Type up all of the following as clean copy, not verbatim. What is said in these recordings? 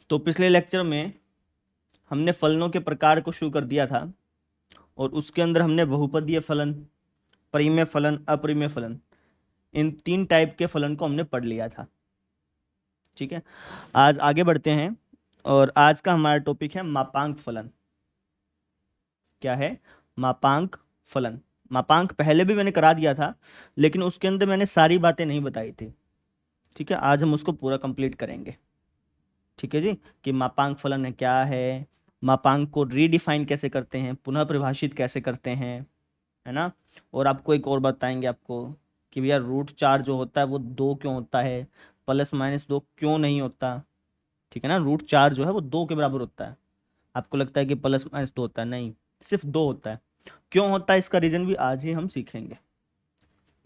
तो पिछले लेक्चर में हमने फलनों के प्रकार को शुरू कर दिया था और उसके अंदर हमने बहुपदीय फलन, परिमेय फलन, अपरिमेय फलन, इन 3 टाइप के फलन को हमने पढ़ लिया था। ठीक है, आज आगे बढ़ते हैं और आज का हमारा टॉपिक है मापांक फलन। क्या है? मापांक फलन। मापांक पहले भी मैंने करा दिया था, लेकिन उसके अंदर मैंने सारी बातें नहीं बताई थी। ठीक है, आज हम उसको पूरा कंप्लीट करेंगे। ठीक है जी, कि मापांक फलन है क्या है, मापांक को रीडिफाइन कैसे करते हैं, पुनः परिभाषित कैसे करते हैं, है ना। और आपको एक और बताएंगे आपको कि भैया √4 जो होता है वो 2 क्यों होता है, +-2 क्यों नहीं होता। ठीक है ना, √4 जो है वो 2 के बराबर होता है। आपको लगता है कि +-2 होता है, नहीं, सिर्फ 2 होता है। क्यों होता है इसका रीजन भी आज ही हम सीखेंगे।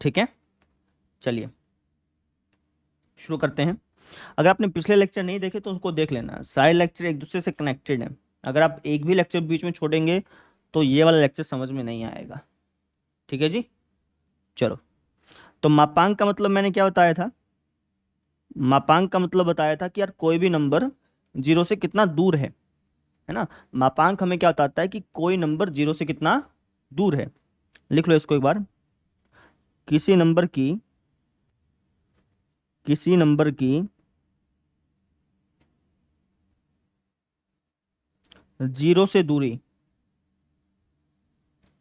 ठीक है, चलिए शुरू करते हैं। अगर आपने पिछले लेक्चर नहीं देखे तो उसको देख लेना, सारे लेक्चर एक दूसरे से कनेक्टेड हैं। अगर आप एक भी लेक्चर बीच में छोड़ेंगे तो ये वाला लेक्चर समझ में नहीं आएगा। ठीक है जी, चलो। तो मापांक का मतलब मैंने क्या बताया था? मापांक का मतलब बताया था कि यार कोई भी नंबर 0 से कितना दूर है ना। मापांक हमें क्या बताता है कि कोई नंबर 0 से कितना दूर है। लिख लो इसको एक बार। किसी नंबर की 0 से दूरी,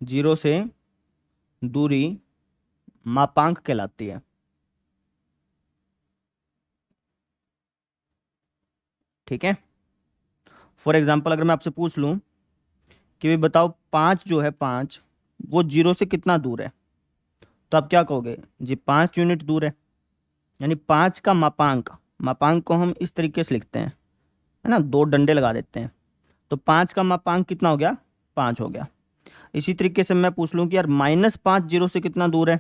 0 से दूरी मापांक कहलाती है। ठीक है, फॉर एग्जाम्पल अगर मैं आपसे पूछ लूं कि भाई बताओ 5 जो है, 5 वो 0 से कितना दूर है, तो आप क्या कहोगे जी? 5 यूनिट दूर है। यानी 5 का मापांक, मापांक को हम इस तरीके से लिखते हैं, है ना, 2 डंडे लगा देते हैं। तो 5 का मापांक कितना हो गया? 5 हो गया। इसी तरीके से मैं पूछ लूं कि यार -5 0 से कितना दूर है,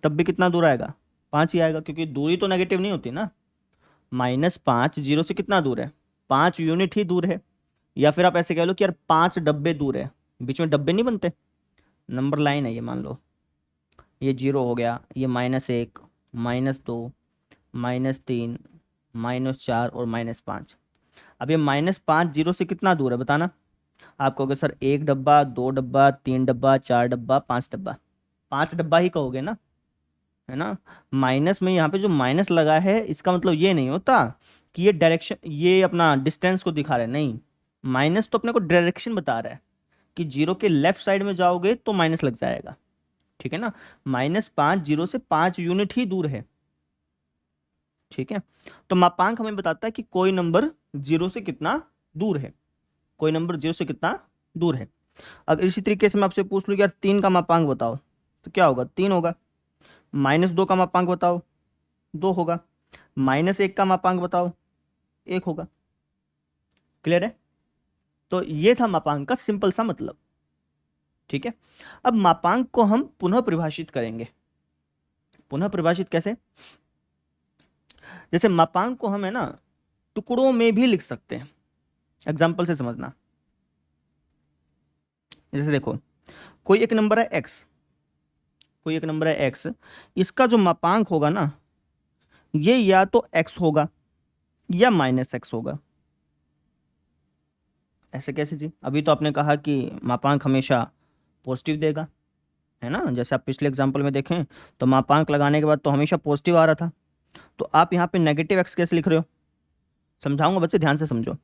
तब भी कितना दूर आएगा? 5 ही आएगा, क्योंकि दूरी तो नेगेटिव नहीं होती ना। -5 0 से कितना दूर है? 5 यूनिट ही दूर है। या फिर आप ऐसे कह लो कि यार 5 डब्बे दूर है। बीच में डब्बे नहीं बनते, नंबर लाइन है ये, मान लो ये 0 हो गया, ये -1, -2, -3, -4 और -5। अब ये -5 0 से कितना दूर है बताना। आप कहोगे सर 1 डब्बा, 2 डब्बा, 3 डब्बा, 4 डब्बा, 5 डब्बा। 5 डब्बा ही कहोगे ना, है ना। माइनस में यहाँ पे जो माइनस लगा है इसका मतलब ये नहीं होता कि ये डायरेक्शन, ये अपना डिस्टेंस को दिखा रहा है, नहीं। माइनस तो अपने को डायरेक्शन बता रहा है कि 0 के लेफ्ट साइड में जाओगे तो माइनस लग जाएगा। ठीक है ना, -5 0 से 5 यूनिट ही दूर है। ठीक है, तो मापांक हमें बताता है कि कोई नंबर 0 से कितना दूर है, कोई नंबर 0 से कितना दूर है। अगर इसी तरीके से मैं आपसे पूछ लूं कि यार 3 का मापांक बताओ, तो क्या होगा? 3 होगा। -2 का मापांक बताओ, 2 होगा। -1 का मापांक बताओ, 1 होगा। क्लियर है? तो ये था मापांक का सिंपल सा मतलब। ठीक है, अब मापांक को हम पुनः परिभाषित करेंगे। पुनः परिभाषित कैसे? जैसे मापांक को हम, है ना, टुकड़ों में भी लिख सकते हैं। एग्जाम्पल से समझना। जैसे देखो, कोई एक नंबर है x, कोई एक नंबर है x, इसका जो मापांक होगा ना, ये या तो x होगा या -x होगा। ऐसे कैसे जी? अभी तो आपने कहा कि मापांक हमेशा पॉजिटिव देगा, है ना। जैसे आप पिछले एग्जाम्पल में देखें तो मापांक लगाने के बाद तो हमेशा पॉजिटिव आ रहा था, तो आप यहाँ पे -x कैसे लिख रहे हो? समझाऊंगा बच्चे, ध्यान से समझो।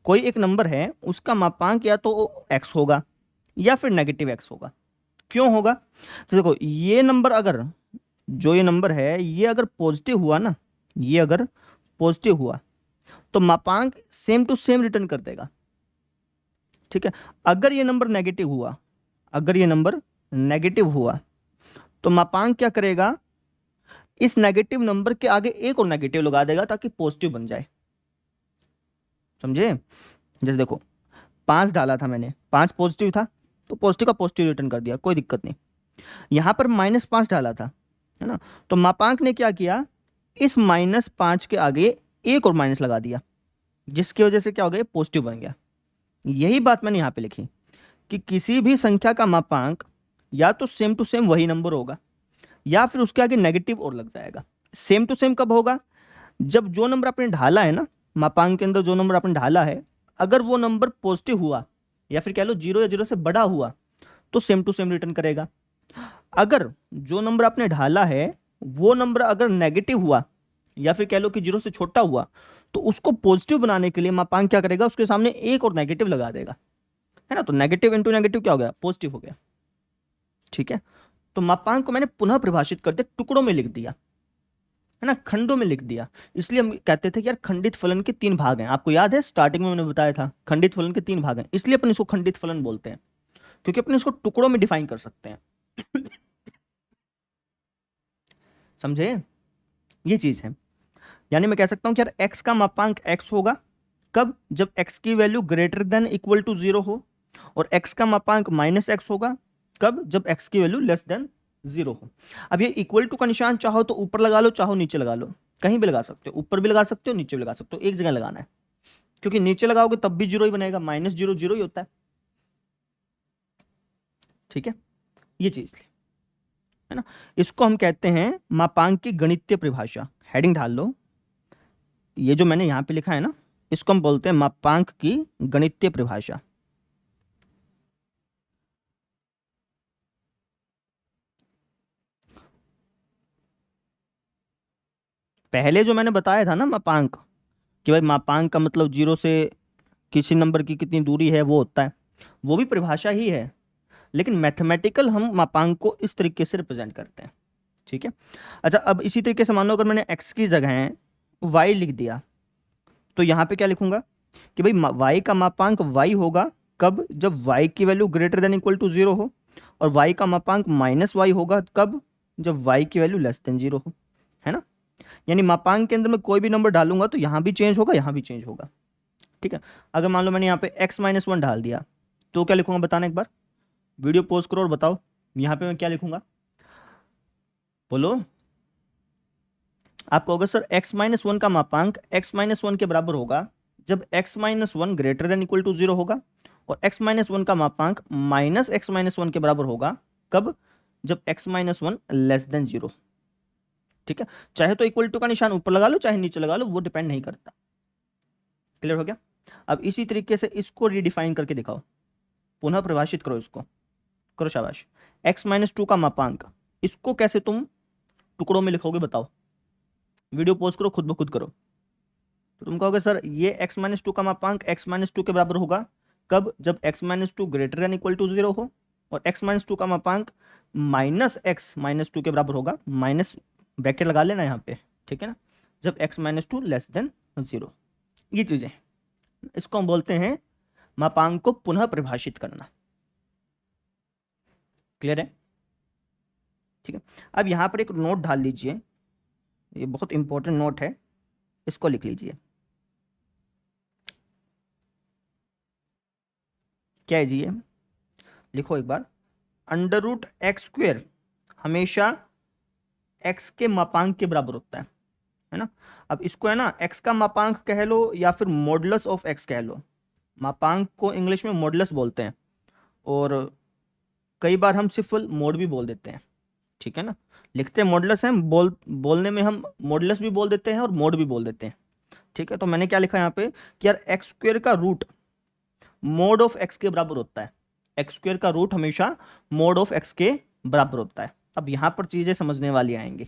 कोई एक नंबर है, उसका मापांक या तो x होगा या फिर -x होगा। क्यों होगा? तो देखो, ये नंबर अगर, जो ये नंबर है ये अगर पॉजिटिव हुआ ना, ये अगर पॉजिटिव हुआ तो मापांक सेम टू सेम रिटर्न कर देगा। ठीक है, अगर ये नंबर नेगेटिव हुआ, अगर ये नंबर नेगेटिव हुआ तो मापांक क्या करेगा? इस नेगेटिव नंबर के आगे एक और नेगेटिव लगा देगा ताकि पॉजिटिव बन जाए। समझे? जैसे देखो, 5 डाला था मैंने, 5 पॉजिटिव था तो पॉजिटिव का पॉजिटिव रिटर्न कर दिया, कोई दिक्कत नहीं। यहां पर -5 डाला था, है ना, तो मापांक ने क्या किया? इस -5 के आगे एक और माइनस लगा दिया, जिसकी वजह से क्या हो गया? पॉजिटिव बन गया। यही बात मैंने यहाँ पे लिखी कि किसी भी संख्या का मापांक या तो सेम टू सेम वही नंबर होगा या फिर उसके आगे नेगेटिव और लग जाएगा। सेम टू सेम कब होगा? जब जो नंबर आपने ढाला है ना, मापांक के अंदर जो नंबर आपने ढाला है, अगर वो नंबर पॉजिटिव हुआ या फिर कह लो 0 या 0 से बड़ा हुआ तो सेम टू सेम रिटर्न करेगा। अगर जो नंबर आपने ढाला है वो नंबर अगर नेगेटिव हुआ या फिर कह लो कि 0 से छोटा हुआ तो उसको पॉजिटिव बनाने के लिए मापांक क्या करेगा, उसके सामने एक और नेगेटिव लगा देगा, है ना। तो नेगेटिव इंटू नेगेटिव क्या हो गया, पॉजिटिव हो गया। ठीक है, तो मापांक को मैंने पुनः परिभाषित करते टुकड़ों में लिख दिया, है ना, खंडों में लिख दिया। इसलिए हम कहते थे कि यार खंडित फलन के 3 भाग हैं। आपको याद है स्टार्टिंग में मैंने बताया था खंडित फलन के 3 भाग हैं, इसलिए अपन इसको खंडित फलन बोलते हैं, क्योंकि अपन इसको टुकड़ों में डिफाइन कर सकते हैं। समझे, ये चीज है। यानी मैं कह सकता हूं कि यार x का मापांक x होगा कब, जब x की value greater than equal to 0 हो, और x का मापांक माइनस x होगा कब, जब x की वैल्यू लेस देन 0 हो। अब ये इक्वल टू का निशान चाहो तो ऊपर लगा लो, चाहो नीचे लगा लो, कहीं भी लगा सकते हो, ऊपर भी लगा सकते हो, नीचे भी लगा सकते हो, एक जगह लगाना है, क्योंकि नीचे लगाओगे तब भी 0 ही बनेगा, माइनस 0 0 ही होता है। ठीक है, ये चीज है ना। इसको हम कहते हैं मापांक की गणितीय परिभाषा। हेडिंग ढाल लो, ये जो मैंने यहां पे लिखा है ना, इसको हम बोलते हैं मापांक की गणितीय परिभाषा। पहले जो मैंने बताया था ना मापांक, कि भाई मापांक का मतलब 0 से किसी नंबर की कितनी दूरी है वो होता है, वो भी परिभाषा ही है, लेकिन मैथमेटिकल हम मापांक को इस तरीके से रिप्रेजेंट करते हैं। ठीक है, अच्छा अब इसी तरीके से मान लो अगर मैंने x की जगह y लिख दिया, तो यहाँ पे क्या लिखूंगा कि भाई y का मापांक y होगा कब, जब y की value greater than equal to 0 हो, और y का मापांक माइनस y होगा कब, जब y की वैल्यू लेस देन 0 हो, है ना। यानी मापांक के अंदर में कोई भी नंबर डालूंगा तो यहाँ भी चेंज होगा, यहाँ भी चेंज होगा। ठीक है, अगर मान लो मैंने यहाँ पे x-1 डाल दिया तो क्या लिखूंगा, बताना एक बार, वीडियो पॉज करो और बताओ यहाँ पे मैं क्या लिखूंगा, बोलो। आप कहोगे सर x-1 का मापांक x-1 के बराबर होगा जब x-1 greater than equal to 0 होगा, और x-1 का मापांक माइनस x-1 के बराबर होगा कब, जब x-1 लेस देन 0। ठीक है, चाहे तो इक्वल टू का निशान ऊपर लगा लो चाहे नीचे लगा लो, वो डिपेंड नहीं करता। क्लियर हो गया। अब इसी तरीके से इसको रीडिफाइन करके दिखाओ, पुनः परिभाषित करो इसको, करो शाबाश। x-2 का मापांक, इसको कैसे तुम टुकड़ों में लिखोगे बताओ, वीडियो पॉज करो, खुद ब खुद करो। तो तुम कहोगे सर ये x-2 का मापांक x-2 के बराबर होगा कब, जब x-2 greater than equal to 0 हो, और x-2 का मापांक माइनस x-2 के बराबर होगा, माइनस ब्रैकेट लगा लेना यहाँ पे, ठीक है ना, जब x-2 लेस देन 0। ये चीजें, इसको हम बोलते हैं मापांक को पुनः परिभाषित करना। क्लियर है। ठीक है, अब यहाँ पर एक नोट डाल लीजिए, ये बहुत इंपॉर्टेंट नोट है, इसको लिख लीजिए। क्या है जी ये, लिखो एक बार, अंडर रूट एक्स स्क्वेयर हमेशा x के मापांक के बराबर होता है ना। अब इसको है ना x का मापांक कह लो या फिर मॉडुलस ऑफ x कह लो, मापांक को इंग्लिश में मॉडुलस बोलते हैं, और कई बार हम सिर्फ मोड भी बोल देते हैं। ठीक है ना, लिखते हैं मॉडुलस है, बोलने में हम मॉडुलस भी बोल देते हैं और मोड भी बोल देते हैं। ठीक है, तो मैंने क्या लिखा यहाँ पे कि यार एक्स स्क्वेयर का रूट मोड ऑफ एक्स के बराबर होता है, एक्स स्क्वेयर का रूट हमेशा मोड ऑफ एक्स के बराबर होता है। अब यहाँ पर चीज़ें समझने वाली आएंगी।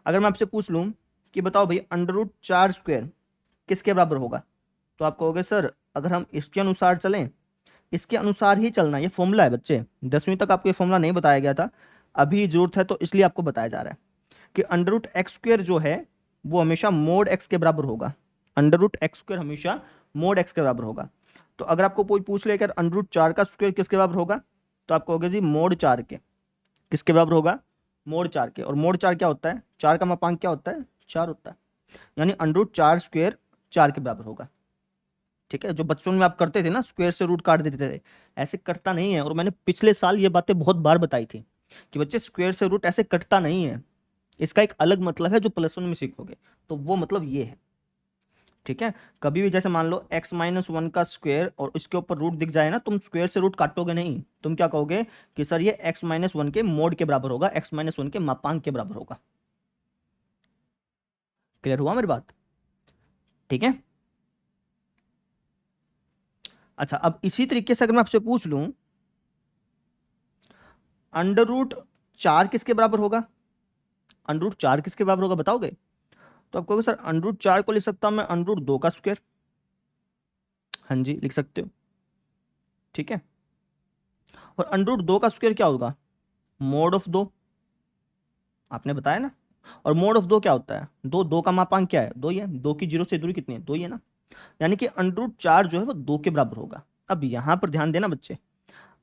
अगर मैं आपसे पूछ लूँ कि बताओ भाई अंडर रूट 4 स्क्वेयर किसके बराबर होगा, तो आप कहोगे सर अगर हम इसके अनुसार चलें, इसके अनुसार ही चलना, ये फॉर्मूला है बच्चे, 10वीं तक आपको ये फॉर्मूला नहीं बताया गया था, अभी जरूरत है तो इसलिए आपको बताया जा रहा है कि अंडर रूट एक्स स्क्वेयर जो है वो हमेशा मोड एक्स के बराबर होगा। अंडर रूट एक्स स्क्वेयर हमेशा मोड एक्स के बराबर होगा। तो अगर आपको कोई पूछ ले कि अंडर रूट 4 का स्क्वायर किसके बराबर होगा, तो आप कहोगे जी मोड 4 के। किसके बराबर होगा, मोड 4 के। और मोड 4 क्या होता है, 4 का मापांक क्या होता है, 4 होता है, यानी अंडर रूट 4 स्क्वायर 4 के बराबर होगा। ठीक है, जो बचपन में आप करते थे ना स्क्वायर से रूट काट देते थे, ऐसे कटता नहीं है। और मैंने पिछले साल ये बातें बहुत बार बताई थी कि बच्चे स्क्वायर से रूट ऐसे कटता नहीं है, इसका एक अलग मतलब है जो प्लस 1 में सीखोगे, तो वो मतलब ये है। ठीक है, कभी भी जैसे मान लो x-1 का स्क्वायर और इसके ऊपर रूट दिख जाए ना, तुम स्क्वायर से रूट काटोगे नहीं, तुम क्या कहोगे कि सर ये x-1 के मोड के बराबर होगा, x-1 के मापांक के बराबर होगा। क्लियर हुआ मेरी बात। ठीक है, अच्छा, अब इसी तरीके से अगर मैं आपसे पूछ लूं अंडर रूट 4 किसके बराबर होगा, अंडर रूट 4 किसके बराबर होगा बताओगे? तो आप कहोगे सर अंडर रूट 4 को लिख सकता हूं मैं अंडर रूट 2 का स्क्वायर। हाँ जी लिख सकते हो, ठीक है। और अंडर रूट 2 का स्क्वायर क्या होगा, मोड ऑफ 2, आपने बताया ना। और मोड ऑफ 2 क्या होता है, दो का मापांक क्या है, 2 ही है, 2 की 0 से दूरी कितनी है, 2 ही है ना। यानी कि अंडर रूट 4 जो है वो 2 के बराबर होगा। अब यहां पर ध्यान देना बच्चे,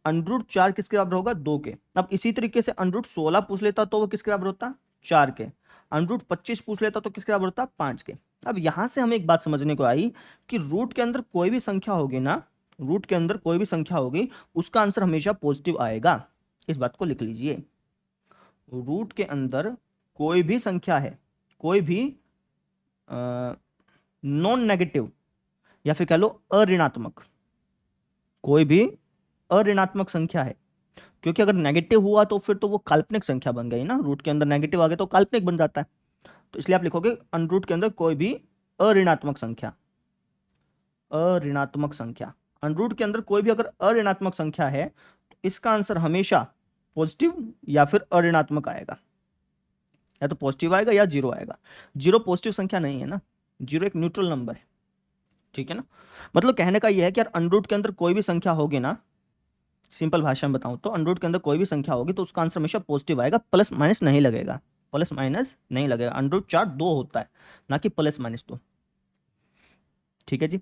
अंडर रूट 4 किसके बराबर होगा, 2 के। अब इसी तरीके से अंडर रूट 16 पूछ लेता तो वो किसके बराबर होता, 4 के। अंडर रूट 25 पूछ लेता तो किसके बराबर होता, 5 के। अब यहां से हमें एक बात समझने को आई कि रूट के अंदर कोई भी संख्या होगी ना, रूट के अंदर कोई भी संख्या होगी उसका आंसर हमेशा पॉजिटिव आएगा। इस बात को लिख लीजिए, रूट के अंदर कोई भी संख्या है, कोई भी नॉन नेगेटिव या फिर कह लो अऋणात्मक, कोई भी अऋणात्मक संख्या है, क्योंकि अगर नेगेटिव हुआ तो फिर तो वो काल्पनिक संख्या बन गई ना, रूट के अंदर नेगेटिव आ गया तो काल्पनिक बन जाता है। तो इसलिए आप लिखोगे अंडर रूट के अंदर कोई भी अऋणात्मक संख्या, अऋणात्मक संख्या, अंडर रूट के अंदर कोई भी अगर अऋणात्मक संख्या है तो इसका आंसर हमेशा पॉजिटिव या फिर अऋणात्मक आएगा, या तो पॉजिटिव आएगा या जीरो आएगा। जीरो पॉजिटिव संख्या नहीं है ना, जीरो एक न्यूट्रल नंबर है, ठीक है ना। मतलब कहने का यह है कि यार अंडर रूट के अंदर कोई भी संख्या होगी ना, सिंपल भाषा में बताऊं तो अंडर रूट के अंदर कोई भी संख्या होगी तो उसका आंसर हमेशा पॉजिटिव आएगा, प्लस माइनस नहीं लगेगा, प्लस माइनस नहीं लगेगा। अंडर रूट 4 2 होता है ना कि प्लस माइनस 2, ठीक है जी।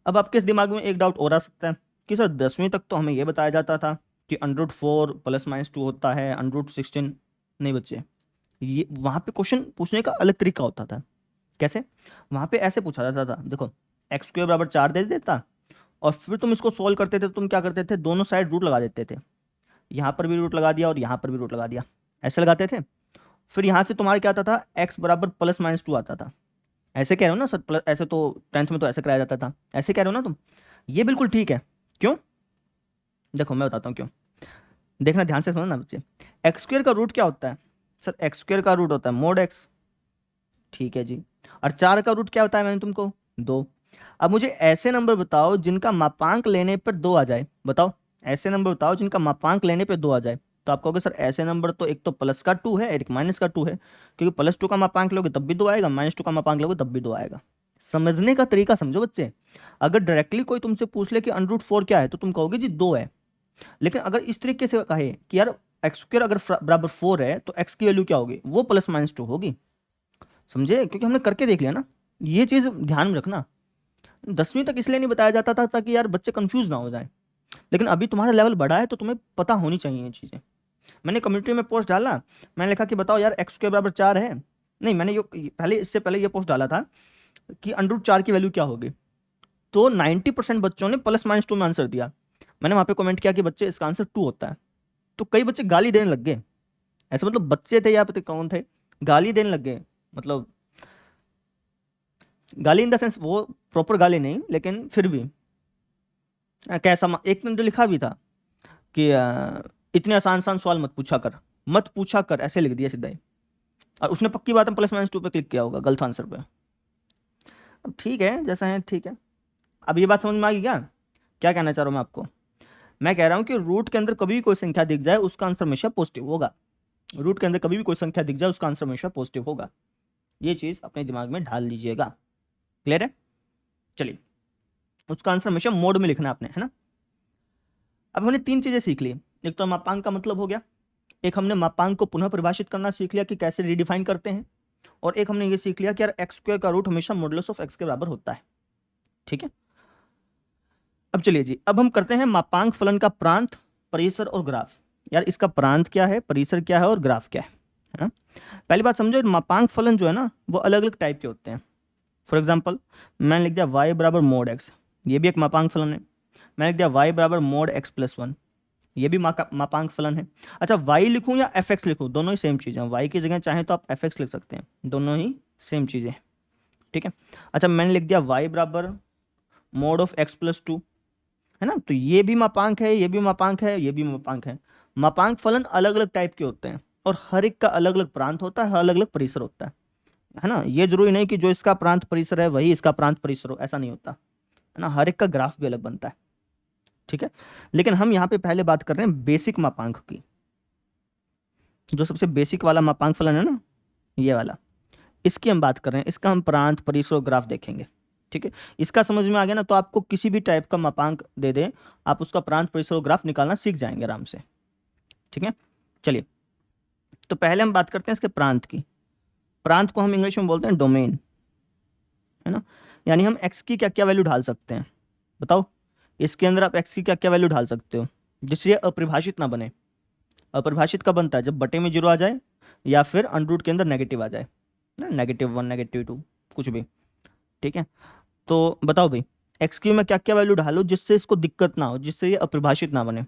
अब आपके इस दिमाग में एक डाउट और आ सकता है कि सर 10वीं तक तो हमें यह बताया जाता था कि अंडर रूट 4 प्लस माइनस 2 होता है, अंडर रूट 16 नहीं बच्चे, ये वहां पे क्वेश्चन पूछने का अलग तरीका होता था। कैसे, वहां पे ऐसे पूछा जाता था, देखो एक्स स्क्वायर बराबर 4 दे देता और फिर तुम इसको सोल्व करते थे, तुम क्या करते थे, दोनों साइड रूट लगा देते थे, यहाँ पर भी रूट लगा दिया और यहाँ पर भी रूट लगा दिया, ऐसे लगाते थे। फिर यहाँ से तुम्हारा क्या आता था, एक्स बराबर प्लस माइनस 2 आता था। ऐसे कह रहे हो ना सर, प्लस ऐसे तो 10th में तो ऐसे कराया जाता था, ऐसे कह रहे हो ना तुम, ये बिल्कुल ठीक है। क्यों, देखो मैं बताता हूँ क्यों, देखना ध्यान से समझना बच्चे। एक्स स्क्वायर का रूट क्या होता है, सर एक्स स्क्वायर का रूट होता है मोड एक्स, ठीक है जी। और 4 का रूट क्या होता है, मैंने तुमको 2। अब मुझे ऐसे नंबर बताओ जिनका मापांक लेने पर 2 आ जाए, बताओ ऐसे नंबर बताओ जिनका मापांक लेने पे 2 आ जाए। तो आप कहोगे सर ऐसे नंबर तो एक तो प्लस का 2 है, एक माइनस का 2 है, क्योंकि प्लस 2 का मापांक लोगे तब भी 2 आएगा, माइनस 2 का मापांक लोगे तब भी 2 आएगा। समझने का तरीका समझो बच्चे। अगर डायरेक्टली कोई तुमसे पूछ ले कि अंडर रूट 4 क्या है तो तुम कहोगे जी 2 है। लेकिन अगर इस तरीके से कहे कि यार एक्स स्क्वायर अगर बराबर 4 है तो एक्स की वैल्यू क्या होगी, वो प्लस माइनस 2 होगी। समझे, क्योंकि हमने करके देख लिया ना, ये चीज ध्यान में रखना। 10वीं तक इसलिए नहीं बताया जाता था ताकि यार बच्चे कंफ्यूज ना हो जाए, लेकिन अभी तुम्हारा लेवल बढ़ा है तो तुम्हें पता होनी चाहिए ये चीजें। मैंने कम्युनिटी में पोस्ट डाला, मैंने लिखा कि बताओ यार एक्स के बराबर 4 है, नहीं मैंने ये पहले, इससे पहले ये पोस्ट डाला था कि अंडर रूट 4 की वैल्यू क्या होगी, तो 90% बच्चों ने प्लस माइनस 2 में आंसर दिया। मैंने वहां पे कमेंट किया कि बच्चे इसका आंसर 2 होता है, तो कई बच्चे गाली देने लग गए। ऐसे मतलब बच्चे थे या पता कौन थे, गाली देने लग गए। मतलब गाली इन द सेंस वो प्रॉपर गाली नहीं, लेकिन फिर भी कैसा एक ने तो लिखा भी था कि इतने आसान आसान सवाल मत पूछा कर, मत पूछा कर, ऐसे लिख दिया सीधा ही। और उसने पक्की बात है प्लस माइनस 2 पे क्लिक किया होगा गलत आंसर पे। अब ठीक है जैसा है ठीक है। अब ये बात समझ में आ गई क्या, क्या कहना चाह रहा हूँ मैं आपको। मैं कह रहा हूँ कि रूट के अंदर कभी भी कोई संख्या दिख जाए उसका आंसर हमेशा पॉजिटिव होगा, रूट के अंदर कभी भी कोई संख्या दिख जाए उसका आंसर हमेशा पॉजिटिव होगा। ये चीज अपने दिमाग में ढाल लीजिएगा, क्लियर है। चलिए, उसका आंसर हमेशा मोड में लिखना है आपने, है ना। अब हमने 3 चीजें सीख ली, एक तो मापांक का मतलब हो गया, एक हमने मापांक को पुनः परिभाषित करना सीख लिया कि कैसे रिडिफाइन करते हैं, और एक हमने ये सीख लिया कि यार एक्स स्क्वायर का रूट हमेशा मॉडुलस ऑफ एक्स के बराबर होता है, ठीक है। अब चलिए जी, अब हम करते हैं मापांक फलन का प्रांत, परिसर और ग्राफ। यार इसका प्रांत क्या है, परिसर क्या है और ग्राफ क्या है ना। पहली बात समझो, मापांक फलन जो है ना वो अलग अलग टाइप के होते हैं। फॉर एग्जाम्पल मैंने लिख दिया y बराबर मोड एक्स, ये भी एक मापांक फलन है। मैंने लिख दिया y बराबर मोड एक्स प्लस 1, ये भी मापांक फलन है। अच्छा y लिखूं या एफ एक्स लिखूं, दोनों ही सेम चीज़ है, y की जगह चाहे तो आप एफ एक्स लिख सकते हैं, दोनों ही सेम चीज़ें, ठीक है। अच्छा मैंने लिख दिया y बराबर मोड ऑफ एक्स प्लस 2, है ना, तो ये भी मापांक है, ये भी मापांक है, ये भी मापांक है। मापांक फलन अलग अलग टाइप के होते हैं और हर एक का अलग अलग प्रांत होता है, अलग अलग परिसर होता है ना। ये जरूरी नहीं कि जो इसका प्रांत परिसर है वही इसका प्रांत परिसर हो, ऐसा नहीं होता, है ना। हर एक का ग्राफ भी अलग बनता है, ठीक है। लेकिन हम यहाँ पे पहले बात कर रहे हैं बेसिक मापांक की, जो सबसे बेसिक वाला मापांक फलन है ना, ये वाला, इसकी हम बात कर रहे हैं। इसका हम प्रांत, परिसर और ग्राफ देखेंगे। ठीक है, इसका समझ में आ गया ना, तो आपको किसी भी टाइप का मापांक दे दें, आप उसका प्रांत, परिसर और ग्राफ निकालना सीख जाएंगे आराम से। ठीक है, चलिए, तो पहले हम बात करते हैं इसके प्रांत की। प्रांत को हम इंग्लिश में बोलते हैं डोमेन, है ना। यानी हम एक्स की क्या क्या वैल्यू ढाल सकते हैं, बताओ। इसके अंदर आप एक्स की क्या क्या वैल्यू ढाल सकते हो जिससे ये अपरिभाषित ना बने। अपरिभाषित कब बनता है, जब बटे में जीरो आ जाए या फिर अंडरूट के अंदर नेगेटिव आ जाए ना, -1 -2 कुछ भी। ठीक है, तो बताओ भाई, एक्स क्यू में क्या क्या वैल्यू ढालो जिससे इसको दिक्कत ना हो, जिससे ये अपरिभाषित ना बने।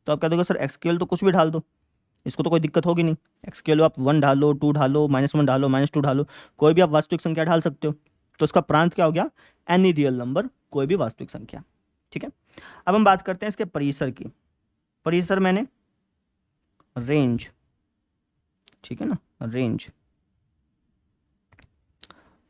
तो आप क्या दोगे, सर एक्स क्यू तो कुछ भी ढाल दो, इसको तो कोई दिक्कत होगी नहीं। एक्स क्यू आप 1 ढालो, 2 ढालो, -1 ढालो, -2 ढालो, कोई भी आप वास्तविक संख्या ढाल सकते हो। तो इसका प्रांत क्या हो गया, एनी रियल नंबर, कोई भी वास्तविक संख्या। ठीक है, अब हम बात करते हैं इसके परिसर की। परिसर मैंने रेंज, ठीक है ना, रेंज।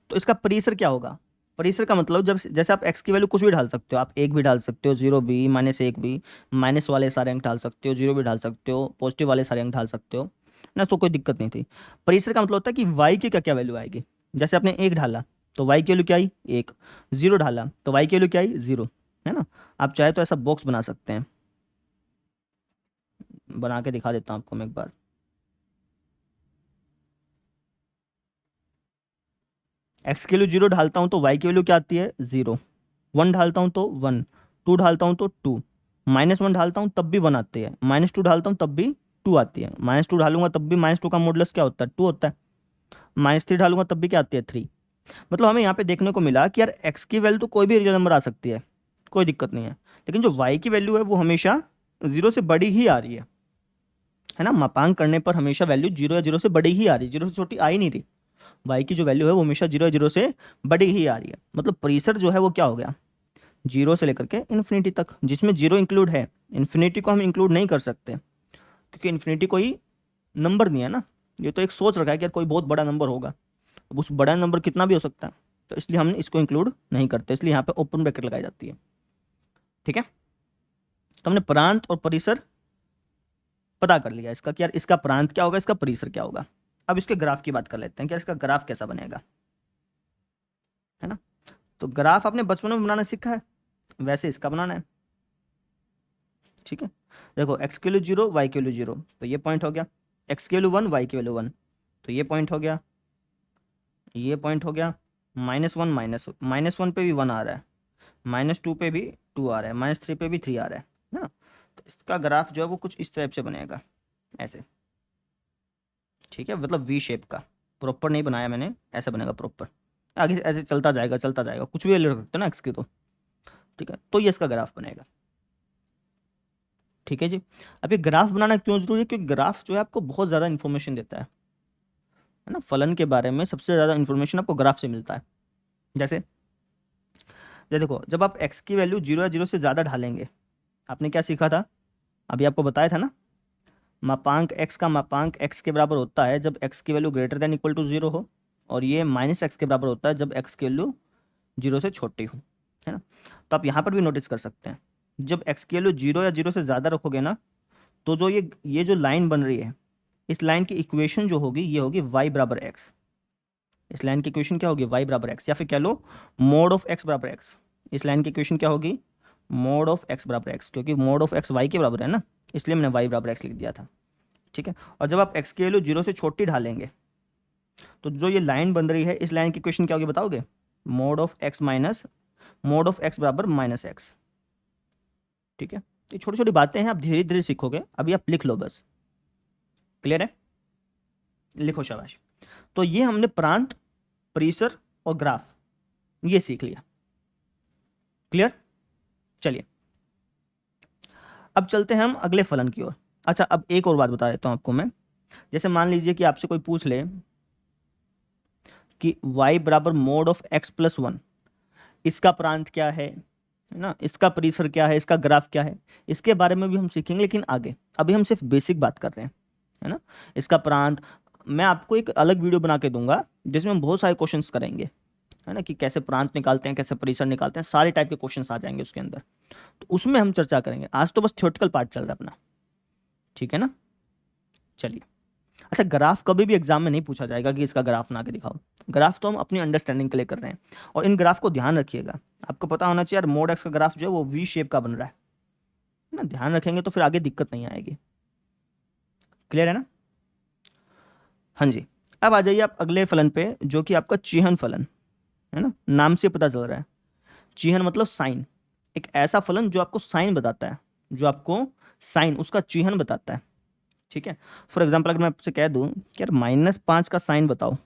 तो इसका परिसर क्या होगा, परिसर का मतलब जब जैसे आप x की वैल्यू कुछ भी ढाल सकते हो, आप 1 भी ढाल सकते हो, 0 भी, -1 भी, माइनस वाले सारे अंक ढाल सकते हो, 0 भी ढाल सकते हो, पॉजिटिव वाले सारे अंक ढाल सकते हो ना, तो कोई दिक्कत नहीं थी। परिसर का मतलब होता है कि y की क्या क्या वैल्यू आएगी। जैसे आपने 1 ढाला तो y की वैल्यू क्या आई 1, 0 ढाला तो y की वैल्यू क्या आई 0, है ना। आप चाहे तो ऐसा बॉक्स बना सकते हैं, बना के दिखा देता हूँ आपको मैं एक बार। एक्स की वैल्यू 0 ढालता हूँ तो y की वैल्यू क्या आती है 0, 1 ढालता हूँ तो 1, 2 ढालता हूँ तो 2, -1 ढालता हूँ तब भी 1 आती है, -2 ढालता हूँ तब भी 2 आती है, -2 ढालूंगा तब भी -2 का मॉडुलस क्या होता है 2 होता है, -3 ढालूंगा तब भी क्या आती है 3। मतलब हमें यहाँ पे देखने को मिला कि यार एक्स की वैल्यू तो कोई भी रियल नंबर आ सकती है, कोई दिक्कत नहीं है, लेकिन जो वाई की वैल्यू है वो हमेशा 0 से बड़ी ही आ रही है ना। मापांक करने पर हमेशा वैल्यू 0 या 0 से बड़ी ही आ रही है, 0 से छोटी आ ही नहीं रही। वाई की जो वैल्यू है वो हमेशा 0 या 0 से बड़ी ही आ रही है। मतलब परिसर जो है वो क्या हो गया, 0 से लेकर के इन्फिनिटी तक, जिसमें 0 इंक्लूड है, इन्फिनिटी को हम इंक्लूड नहीं कर सकते क्योंकि इन्फिनिटी कोई नंबर नहीं है ना। ये तो एक सोच रखा है कि यार कोई बहुत बड़ा नंबर होगा, अब उस बड़ा नंबर कितना भी हो सकता है, तो इसलिए हमने इसको इंक्लूड नहीं करते, इसलिए यहाँ पे ओपन ब्रैकेट लगाई जाती है। ठीक है, तो हमने प्रांत और परिसर पता कर लिया इसका कि यार इसका प्रांत क्या होगा, इसका परिसर क्या होगा। अब इसके ग्राफ की बात कर लेते हैं कि यार इसका ग्राफ कैसा बनेगा, है ना। तो ग्राफ आपने बचपन में बनाना सीखा है, वैसे इसका बनाना है। ठीक है, देखो एक्स की वैल्यू 0, वाई की वैल्यू 0, तो ये पॉइंट हो गया। एक्स की वैल्यू 1, वाई की वैल्यू 1, तो ये पॉइंट हो गया, ये पॉइंट हो गया। -1, -1 पे भी 1 आ रहा है, -2 पे भी 2 आ रहा है, -3 पे भी 3 आ रहा है ना। तो इसका ग्राफ जो है वो कुछ इस टाइप से बनेगा, ऐसे। ठीक है, मतलब वी शेप का, प्रॉपर नहीं बनाया मैंने, ऐसा बनेगा प्रॉपर। आगे से ऐसे चलता जाएगा चलता जाएगा, कुछ भी ले सकते हैं ना एक्स की तो। ठीक है, तो ये इसका ग्राफ बनेगा। ठीक है जी। अब ये ग्राफ बनाना क्यों जरूरी है, क्योंकि ग्राफ जो है आपको बहुत ज़्यादा इन्फॉर्मेशन देता है ना। फलन के बारे में सबसे ज़्यादा इन्फॉर्मेशन आपको ग्राफ से मिलता है। जैसे ये देखो, जब आप एक्स की वैल्यू 0 या 0 से ज़्यादा ढालेंगे, आपने क्या सीखा था, अभी आपको बताया था ना, मापांक एक्स का मापांक एक्स के बराबर होता है जब एक्स की value greater than equal to 0 हो, और ये -x के बराबर होता है जब एक्स की वैल्यू 0 से छोटी हो, है ना। तो आप यहाँ पर भी नोटिस कर सकते हैं, जब एक्स की वैल्यू 0 या 0 से ज़्यादा रखोगे ना, तो जो ये जो लाइन बन रही है, इस लाइन की इक्वेशन जो होगी ये होगी y बराबर एक्स। इस लाइन की इक्वेशन क्या होगी, y बराबर एक्स, या फिर कह लो मोड ऑफ x बराबर एक्स। इस लाइन की इक्वेशन क्या होगी, मोड ऑफ x बराबर एक्स, क्योंकि मोड ऑफ x y के बराबर है ना, इसलिए मैंने y बराबर एक्स लिख दिया था। ठीक है, और जब आप x की वैल्यू 0 से छोटी ढालेंगे, तो जो ये लाइन बन रही है, इस लाइन की इक्वेशन क्या होगी बताओगे, mode of x minus mode of x बराबर -x। ठीक है, ये छोटी छोटी बातें हैं, आप धीरे धीरे सीखोगे, अभी आप लिख लो बस। क्लियर है, लिखो शाबाश। तो ये हमने प्रांत, परिसर और ग्राफ ये सीख लिया। क्लियर, चलिए अब चलते हैं हम अगले फलन की ओर। अच्छा, अब एक और बात बता देता हूं आपको मैं। जैसे मान लीजिए कि आपसे कोई पूछ ले कि y बराबर मोड ऑफ x प्लस 1, इसका प्रांत क्या है ना, इसका परिसर क्या है, इसका ग्राफ क्या है, इसके बारे में भी हम सीखेंगे, लेकिन आगे। अभी हम सिर्फ बेसिक बात कर रहे हैं, है ना। इसका प्रांत मैं आपको एक अलग वीडियो बना के दूंगा जिसमें हम बहुत सारे क्वेश्चंस करेंगे, है ना, कि कैसे प्रांत निकालते हैं, कैसे परिसर निकालते हैं, सारे टाइप के क्वेश्चन आ जाएंगे उसके अंदर। तो उसमें हम चर्चा करेंगे। आज तो बस थ्योरेटिकल पार्ट चल रहा है अपना, ठीक है ना। चलिए, अच्छा, ग्राफ कभी भी एग्जाम में नहीं पूछा जाएगा कि इसका ग्राफ बना के दिखाओ। ग्राफ तो हम अपनी अंडरस्टैंडिंग के लिए कर रहे हैं। और इन ग्राफ को ध्यान रखिएगा, आपको पता होना चाहिए यार, मोड एक्स का ग्राफ जो है वो वी शेप का बन रहा है ना। ध्यान रखेंगे तो फिर आगे दिक्कत नहीं आएगी। क्लियर है ना। हाँ जी। अब आ जाइए आप अगले फलन पे, जो कि आपका चिह्न फलन है ना। नाम से पता चल रहा है, चिह्न मतलब साइन। एक ऐसा फलन जो आपको साइन बताता है, जो आपको साइन उसका चिह्न बताता है, ठीक है। फॉर एग्जाम्पल अगर मैं आपसे कह दूं कि यार -5 का साइन बताओ,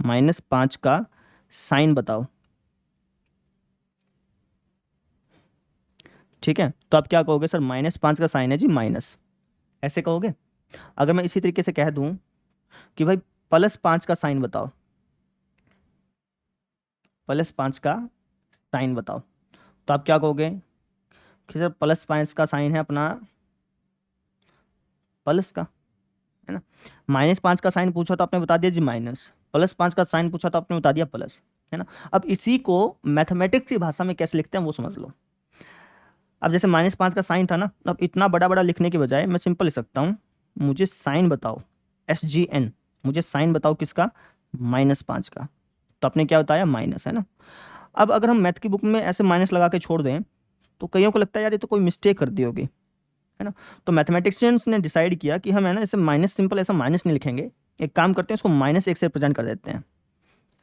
-5 का साइन बताओ, ठीक है, तो आप क्या कहोगे? सर -5 का साइन है जी माइनस, ऐसे कहोगे। अगर मैं इसी तरीके से कह दूं कि भाई +5 का साइन बताओ, +5 का साइन बताओ, तो आप क्या कहोगे कि सर +5 का साइन है अपना प्लस का, है ना। -5 का साइन पूछा तो आपने बता दिया जी माइनस, +5 का साइन पूछा तो आपने बता दिया प्लस, है ना। अब इसी को मैथमेटिक्स की भाषा में कैसे लिखते हैं वो समझ लो। अब जैसे -5 का साइन था ना, अब इतना बड़ा बड़ा लिखने के बजाय मैं सिंपल लिख सकता हूँ, मुझे साइन बताओ, SGN, मुझे साइन बताओ किसका? -5 का। तो आपने क्या बताया? माइनस, है ना। अब अगर हम मैथ की बुक में ऐसे माइनस लगा के छोड़ दें तो कईयों को लगता है यार ये तो कोई मिस्टेक कर दी होगी, है ना। तो मैथमेटिशियंस ने डिसाइड किया कि हम है ना ऐसे माइनस, सिंपल ऐसा माइनस नहीं लिखेंगे, एक काम करते हैं उसको -1 से रिप्रेजेंट कर देते हैं,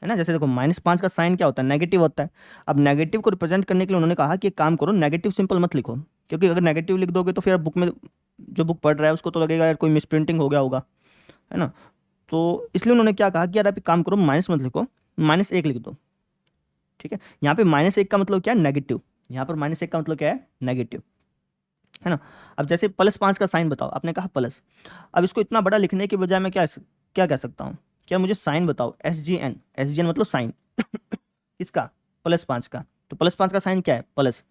है ना। जैसे देखो -5 का साइन क्या होता है? नेगेटिव होता है। अब नेगेटिव को रिप्रेजेंट करने के लिए उन्होंने कहा कि एक काम करो, नेगेटिव सिंपल मत लिखो, क्योंकि अगर नेगेटिव लिख दोगे तो फिर बुक में जो बुक पढ़ रहा है उसको तो लगेगा यार कोई मिसप्रिंटिंग हो गया होगा, है ना। तो इसलिए उन्होंने क्या कहा कि यार आप एक काम करो, माइनस मत लिखो, -1 लिख दो, ठीक है। यहाँ पे -1 का मतलब क्या है? नेगेटिव। यहाँ पर -1 का मतलब क्या है? नेगेटिव, है ना। अब जैसे +5 का साइन बताओ, आपने कहा प्लस। अब इसको इतना बड़ा लिखने के बजाय मैं क्या क्या कह सकता हूँ? क्या मुझे साइन बताओ, SGN, SGN मतलब साइन किसका? +5 का। तो +5 का साइन क्या है? प्लस।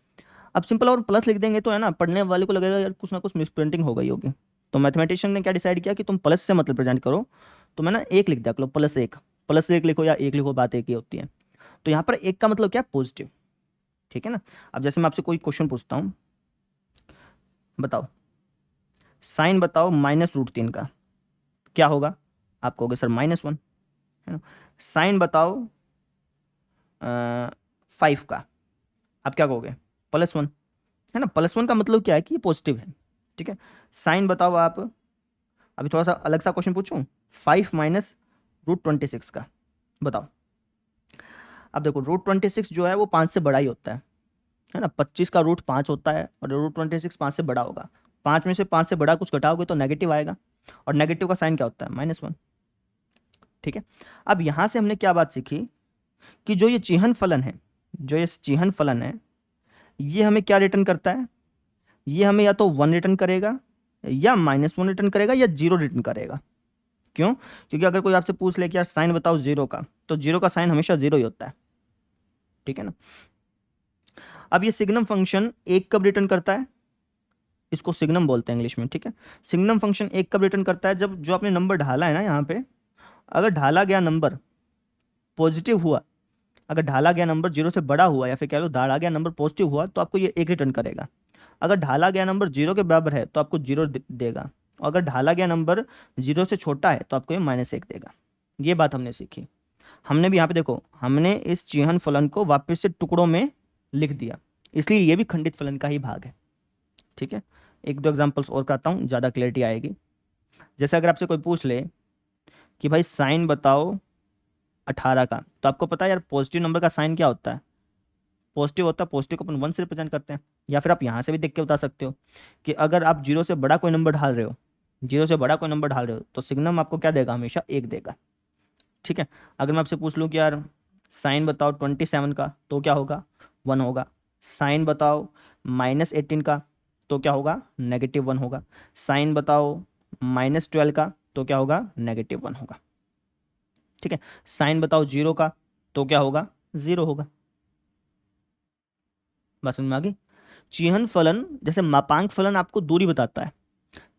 अब सिंपल और प्लस लिख देंगे तो है ना, पढ़ने वाले को लगेगा यार कुछ ना कुछ मिसप्रिंटिंग हो गई होगी। तो मैथमेटिशियन ने क्या डिसाइड किया कि तुम प्लस से मतलब प्रेजेंट करो, तो मैं ना 1 लिख दिया करो, +1, +1 लिखो या 1 लिखो, बात एक ही होती है। तो यहाँ पर 1 का मतलब क्या है? पॉजिटिव, ठीक है ना। अब जैसे मैं आपसे कोई क्वेश्चन पूछता हूँ, बताओ साइन बताओ -√3 का, क्या होगा? आप कहोगे सर -1, है ना। साइन बताओ 5 का, आप क्या कहोगे? +1, है ना। +1 का मतलब क्या है? कि ये पॉजिटिव है, ठीक है। साइन बताओ आप, अभी थोड़ा सा अलग सा क्वेश्चन पूछूं, 5 -√26 का, बताओ। अब देखो √26 जो है वो 5 से बड़ा ही होता है ना। 25 का रूट 5 होता है और √26 5 से बड़ा होगा। 5 में से 5 से बड़ा कुछ घटाओगे तो नेगेटिव आएगा, और नेगेटिव का साइन क्या होता है? -1, ठीक है। अब यहाँ से हमने क्या बात सीखी कि जो ये चिह्न फलन है, जो ये चिह्न फलन है, ये हमें क्या रिटर्न करता है? ये हमें या तो 1 रिटर्न करेगा, या -1 रिटर्न करेगा, या 0 रिटर्न करेगा। क्यों? क्योंकि अगर कोई आपसे पूछ ले कि यार साइन बताओ 0 का, तो 0 का साइन हमेशा 0 ही होता है, ठीक है ना। अब ये सिग्नम फंक्शन 1 कब रिटर्न करता है? इसको सिग्नम बोलते हैं इंग्लिश में, ठीक है। सिग्नम फंक्शन 1 कब रिटर्न करता है? जब जो आपने नंबर ढाला है ना यहाँ पे, अगर ढाला गया नंबर पॉजिटिव हुआ, अगर ढाला गया नंबर 0 से बड़ा हुआ, या फिर कह लो ढाला गया नंबर पॉजिटिव हुआ, तो आपको ये 1 रिटर्न करेगा। अगर ढाला गया नंबर 0 के बराबर है तो आपको 0 देगा। अगर ढाला गया नंबर 0 से छोटा है तो आपको ये -1 देगा। ये बात हमने सीखी। हमने भी यहाँ पे देखो, हमने इस चिह्न फलन को वापस से टुकड़ों में लिख दिया, इसलिए ये भी खंडित फलन का ही भाग है, ठीक है। एक दो एग्जांपल्स और करता हूँ, ज़्यादा क्लैरिटी आएगी। जैसे अगर आपसे कोई पूछ ले कि भाई साइन बताओ 18 का, तो आपको पता है यार पॉजिटिव नंबर का साइन क्या होता है? पॉजिटिव होता है। पॉजिटिव को अपन 1 से रिप्रेजेंट करते हैं। या फिर आप यहाँ से भी देख के बता सकते हो कि अगर आप 0 से बड़ा कोई नंबर ढाल रहे हो, 0 से बड़ा कोई नंबर ढाल रहे हो, तो सिग्नम आपको क्या देगा? हमेशा 1 देगा, ठीक है। अगर मैं आपसे पूछ लूँ कि यार साइन बताओ 27 का, तो क्या होगा? 1 होगा। साइन बताओ -18 का, तो क्या होगा? -1 होगा। साइन बताओ -12 का, तो क्या होगा? -1 होगा, ठीक है। साइन बताओ 0 का, तो क्या होगा? 0 होगा। बात समझ में आ गई? चिह्न फलन, जैसे मापांक फलन आपको दूरी बताता है,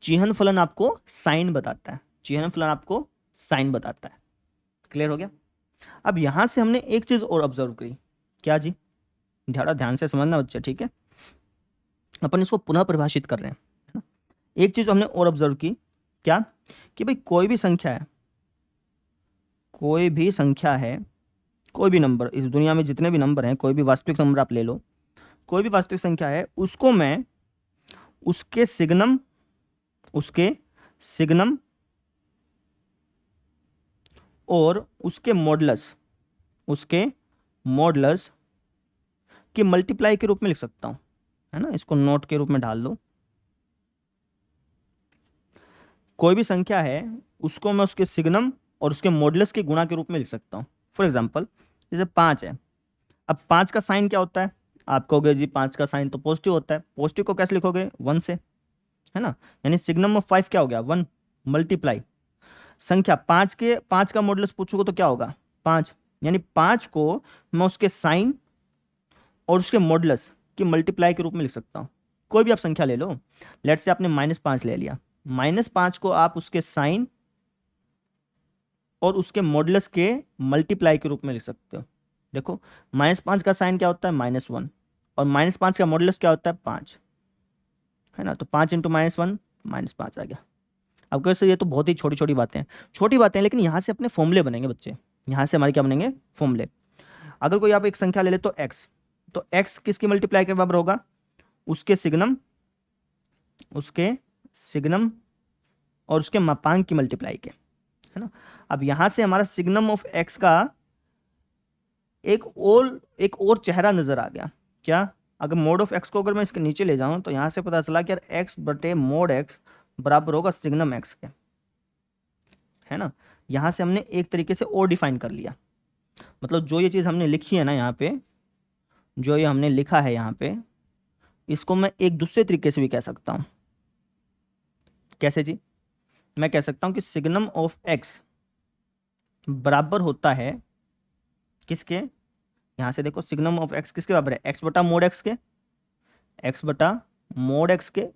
चिह्न फलन आपको साइन बताता है, चिह्न फलन आपको साइन बताता है। क्लियर हो गया? अब यहाँ से हमने एक चीज़ और ऑब्जर्व करी, क्या जी, थोड़ा ध्यान से समझना बच्चे, ठीक है। अपन इसको पुनः परिभाषित कर रहे हैं, है ना। एक चीज़ हमने और ऑब्जर्व की, क्या, कि भाई कोई भी संख्या है, कोई भी संख्या है, कोई भी नंबर इस दुनिया में जितने भी नंबर हैं, कोई भी वास्तविक नंबर आप ले लो, कोई भी वास्तविक संख्या है, उसको मैं उसके सिग्नम, उसके सिग्नम और उसके मॉडुलस, उसके मॉडुलस की मल्टीप्लाई के रूप में लिख सकता हूँ, है ना। इसको नोट के रूप में डाल दो। कोई भी संख्या है उसको मैं उसके सिग्नम और उसके मॉडुलस के गुणा के रूप में लिख सकता हूँ। फॉर एग्जांपल जैसे 5 है, अब 5 का साइन क्या होता है, आप कहोगे जी 5 का साइन तो पॉजिटिव होता है, पॉजिटिव को कैसे लिखोगे, 1 से, है ना। यानी सिग्नम ऑफ 5 क्या हो गया, 1, मल्टीप्लाई संख्या 5 के, 5 का मॉडुलस पूछोगे तो क्या होगा, 5, यानी 5 को मैं उसके साइन और उसके मॉडुलस की मल्टीप्लाई के रूप में लिख सकता हूँ। कोई भी आप संख्या ले लो, लेट से आपने -5 ले लिया, -5 को आप उसके साइन और उसके मॉडुलस के मल्टीप्लाई के रूप में लिख सकते हो। देखो -5 का साइन क्या होता है, -1, और -5 का मॉडुलस क्या होता है, 5, है ना। तो 5 इंटू -1, -5 आ गया। अब कैसे, ये तो बहुत ही छोटी छोटी बातें हैं, छोटी बातें हैं, लेकिन यहाँ से अपने फॉर्मूले बनेंगे बच्चे, यहाँ से हमारे क्या बनेंगे, फॉर्मूले। अगर कोई आप एक संख्या ले ले तो x, तो x किसकी मल्टीप्लाई के बराबर होगा, उसके सिग्नम, उसके सिग्नम और उसके मापांक की मल्टीप्लाई के, है ना। अब यहाँ से हमारा सिग्नम ऑफ x का एक और चेहरा नजर आ गया, क्या, अगर मोड ऑफ x को अगर मैं इसके नीचे ले जाऊं तो यहाँ से पता चला कि यार x बटे मोड x बराबर होगा सिग्नम x के, है ना। यहाँ से हमने एक तरीके से और डिफाइन कर लिया, मतलब जो ये चीज़ हमने लिखी है ना यहाँ पे, जो ये हमने लिखा है यहाँ पे, इसको मैं एक दूसरे तरीके से भी कह सकता हूँ। कैसे जी, मैं कह सकता हूँ कि सिग्नम ऑफ x बराबर होता है किसके, यहाँ से देखो सिग्नम ऑफ x किसके बराबर है, x बटा मोड x के, x बटा मोड x के,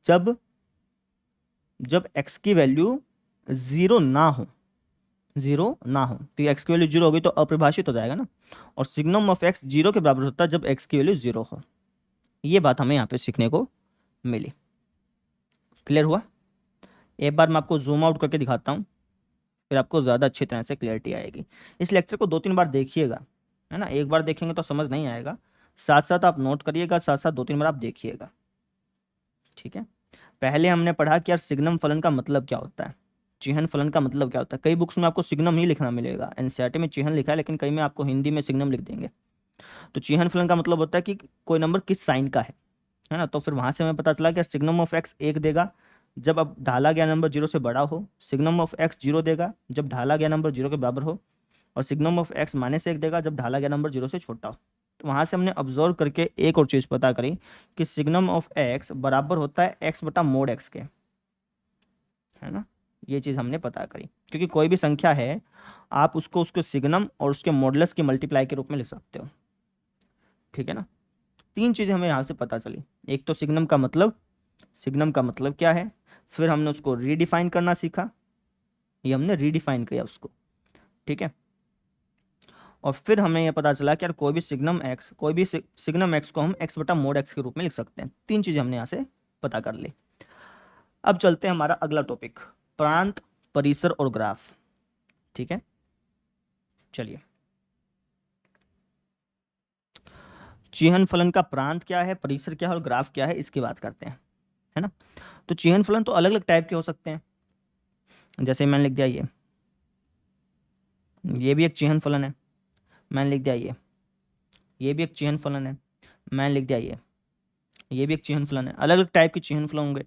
जब जब x की वैल्यू 0 ना हो, 0 ना हो, तो x की वैल्यू 0 होगी तो अपरिभाषित हो जाएगा ना, और सिग्नम ऑफ x 0 के बराबर होता है जब x की वैल्यू 0 हो। ये बात हमें यहाँ पे सीखने को मिली। क्लियर हुआ। एक बार मैं आपको जूम आउट करके दिखाता हूँ, फिर आपको ज़्यादा अच्छी तरह से क्लियरिटी आएगी। इस लेक्चर को 2-3 बार देखिएगा, है ना। एक बार देखेंगे तो समझ नहीं आएगा, साथ साथ आप नोट करिएगा, साथ साथ 2-3 बार आप देखिएगा, ठीक है। पहले हमने पढ़ा कि यार सिग्नम फलन का मतलब क्या होता है, चिह्न फलन का मतलब क्या होता है। कई बुक्स में आपको सिग्नम ही लिखना मिलेगा, एनसीईआरटी में चिह्न लिखा है, लेकिन कई में आपको हिंदी में सिग्नम लिख देंगे। तो चिह्न फलन का मतलब होता है कि कोई नंबर किस साइन का है ना। तो फिर वहां से हमें पता चला कि सिग्नम ऑफ x 1 देगा जब अब ढाला गया नंबर 0 से बड़ा हो, सिग्नम ऑफ x 0 देगा जब ढाला गया नंबर 0 के बराबर हो, और सिग्नम ऑफ x -1 देगा जब ढाला गया नंबर 0 से छोटा हो। तो वहां से हमने ऑब्जर्व करके एक और चीज़ पता करी कि सिग्नम ऑफ x बराबर होता है x बटा मोड x के, है ना। ये चीज़ हमने पता करी, क्योंकि कोई भी संख्या है आप उसको उसके सिग्नम और उसके मॉडुलस की मल्टीप्लाई के रूप में लिख सकते हो, ठीक है ना। 3 चीज़ें हमें यहाँ से पता चली, एक तो सिग्नम का मतलब, सिग्नम का मतलब क्या है, फिर हमने उसको रीडिफाइन करना सीखा, ये हमने रीडिफाइन किया उसको, ठीक है। और फिर हमें यह पता चला कि यार कोई भी सिग्नम एक्स, कोई भी सिग्नम एक्स को हम एक्स बटा मोड एक्स के रूप में लिख सकते हैं। 3 चीज़ें हमने यहाँ से पता कर ली। अब चलते हैं हमारा अगला टॉपिक, प्रांत, परिसर और ग्राफ, ठीक है। चलिए, चिह्न फलन का प्रांत क्या है, परिसर क्या है और ग्राफ क्या है, इसकी बात करते हैं, है ना। तो चिह्न फलन तो अलग अलग टाइप के हो सकते हैं, जैसे मैंने लिख दिया ये भी एक चिह्न फलन है, मैंने लिख दिया ये भी एक चिह्न फलन है, मैंने लिख दिया ये भी एक चिह्न फलन है। अलग अलग टाइप के चिह्न फलन होंगे,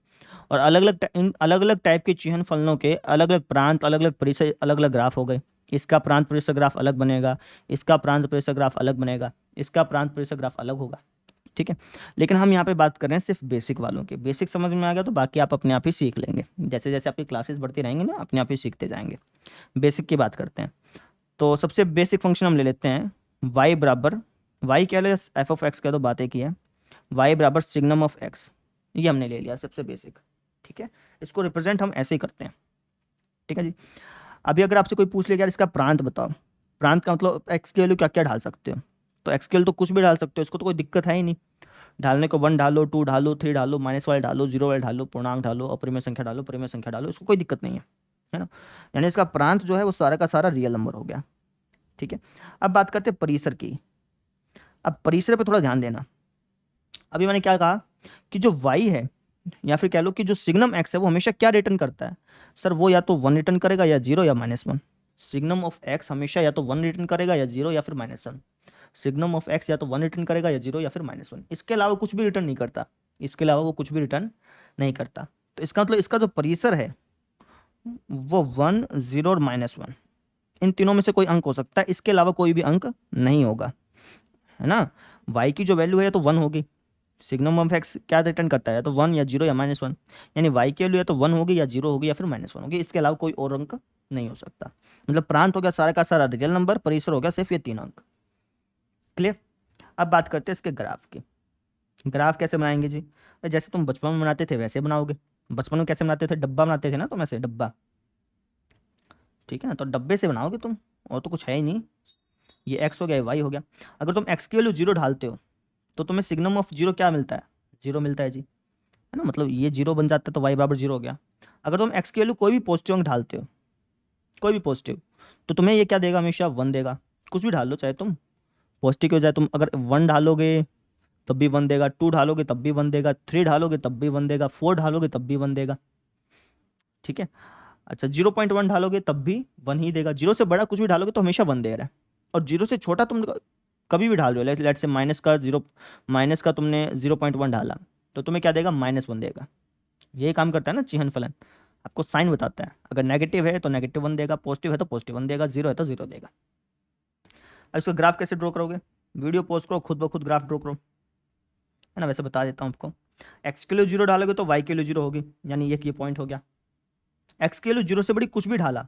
और अलग अलग टाइप के चिह्न फलनों के अलग अलग प्रांत, अलग अलग परिसर, अलग अलग ग्राफ हो गए। इसका प्रांत परिसर ग्राफ अलग बनेगा, इसका प्रांत परिसर ग्राफ अलग बनेगा, इसका प्रांत परिसर ग्राफ अलग होगा, ठीक है। लेकिन हम यहाँ पे बात कर रहे हैं सिर्फ बेसिक वालों के। बेसिक समझ में आ गया तो बाकी आप अपने आप ही सीख लेंगे, जैसे जैसे आपकी क्लासेस बढ़ती रहेंगी ना, अपने आप ही सीखते जाएंगे। बेसिक की बात करते हैं, तो सबसे बेसिक फंक्शन हम ले लेते हैं, y बराबर, y क्या ले, एफ ऑफ एक्स का तो बात एक ही है, y बराबर सिग्नम ऑफ x, ये हमने ले लिया सबसे बेसिक, ठीक है। इसको रिप्रेजेंट हम ऐसे ही करते हैं, ठीक है जी। अभी अगर आपसे कोई पूछ ले यार इसका प्रांत बताओ, प्रांत का मतलब एक्स की वैल्यू क्या क्या ढाल सकते हो, तो एक्स की वैल्यू तो कुछ भी डाल सकते हो, इसको तो कोई दिक्कत है ही नहीं। ढालने को 1 ढालो, 2 ढालो, 3 ढालो, माइनस वाले ढालो, जीरो वाले ढालो, पूर्णांक ढालो, अपरिमेय संख्या ढालो, परिमेय संख्या डालो, इसको कोई दिक्कत नहीं है ना। यानी इसका प्रांत जो है वो सारा का सारा रियल नंबर हो गया। ठीक है, अब बात करते हैं परिसर की। अब परिसर पे थोड़ा ध्यान देना। अभी मैंने क्या कहा कि जो y है या फिर कह लो कि जो सिग्नम x है वो हमेशा क्या रिटर्न करता है, सर वो या तो 1 रिटर्न करेगा या 0 या -1। सिग्नम ऑफ x हमेशा या तो 1 रिटर्न करेगा या 0 या फिर -1। सिग्नम ऑफ x या तो 1 रिटर्न करेगा या 0 या फिर -1, इसके अलावा कुछ भी रिटर्न नहीं करता, इसके अलावा वो कुछ भी रिटर्न नहीं करता। तो इसका मतलब इसका जो परिसर है वो 1, 0 और -1, इन तीनों में से कोई अंक हो सकता है, इसके अलावा कोई भी अंक नहीं होगा, है ना। y की जो वैल्यू है तो 1 होगी, सिग्नम ऑफ x क्या रिटर्न करता है, या तो 1 या 0 या -1, यानी y की वैल्यू या तो 1 होगी या 0 होगी या फिर -1 होगी, इसके अलावा कोई और अंक नहीं हो सकता। मतलब प्रांत हो गया सारा का सारा रियल नंबर, परिसर हो गया सिर्फ ये 3 अंक। क्लियर। अब बात करते हैं इसके ग्राफ की। ग्राफ कैसे बनाएंगे जी, जैसे तुम बचपन में बनाते थे वैसे बनाओगे। बचपन में कैसे बनाते थे, डब्बा बनाते थे ना तुम, ऐसे डब्बा, ठीक है ना, तो डब्बे से बनाओगे तुम, और तो कुछ है ही नहीं। ये एक्स हो गया, ये वाई हो गया। अगर तुम एक्स की वैल्यू 0 ढालते हो तो तुम्हें सिग्नम ऑफ 0 क्या मिलता है, 0 मिलता है जी, है ना। मतलब ये 0 बन जाता है तो वाई बराबर 0 हो गया। अगर तुम एक्स की वैल्यू कोई भी पॉजिटिव अंक ढालते हो, कोई भी पॉजिटिव, तो तुम्हें ये क्या देगा, हमेशा 1 देगा। कुछ भी डाल लो, चाहे तुम पॉजिटिव की बजाय तुम अगर 1 ढालोगे तब भी 1 देगा, 2 ढालोगे तब भी 1 देगा, 3 ढालोगे तब भी 1 देगा, 4 ढालोगे तब भी 1 देगा। ठीक है, अच्छा 0.1 ढालोगे तब भी 1 ही देगा। 0 से बड़ा कुछ भी ढालोगे तो हमेशा 1 दे रहा है, और 0 से छोटा तुम कभी भी ढाल रहे हो, लेट से माइनस का तुमने 0.1 ढाला तो तुम्हें क्या देगा, -1 देगा। यही काम करता है ना चिह्न फलन, आपको साइन बताता है। अगर नेगेटिव है तो -1 देगा, पॉजिटिव है तो +1 देगा, 0 है तो 0 देगा। अब इसका ग्राफ कैसे ड्रॉ करोगे, वीडियो पॉज करो, खुद ब खुद ग्राफ ड्रॉ करो, है ना। वैसे बता देता हूँ आपको, एक्स के लिए 0 डालोगे तो वाई के लिए 0 होगी, यानी ये पॉइंट हो गया। एक्स की वैल्यू 0 से बड़ी कुछ भी ढाला,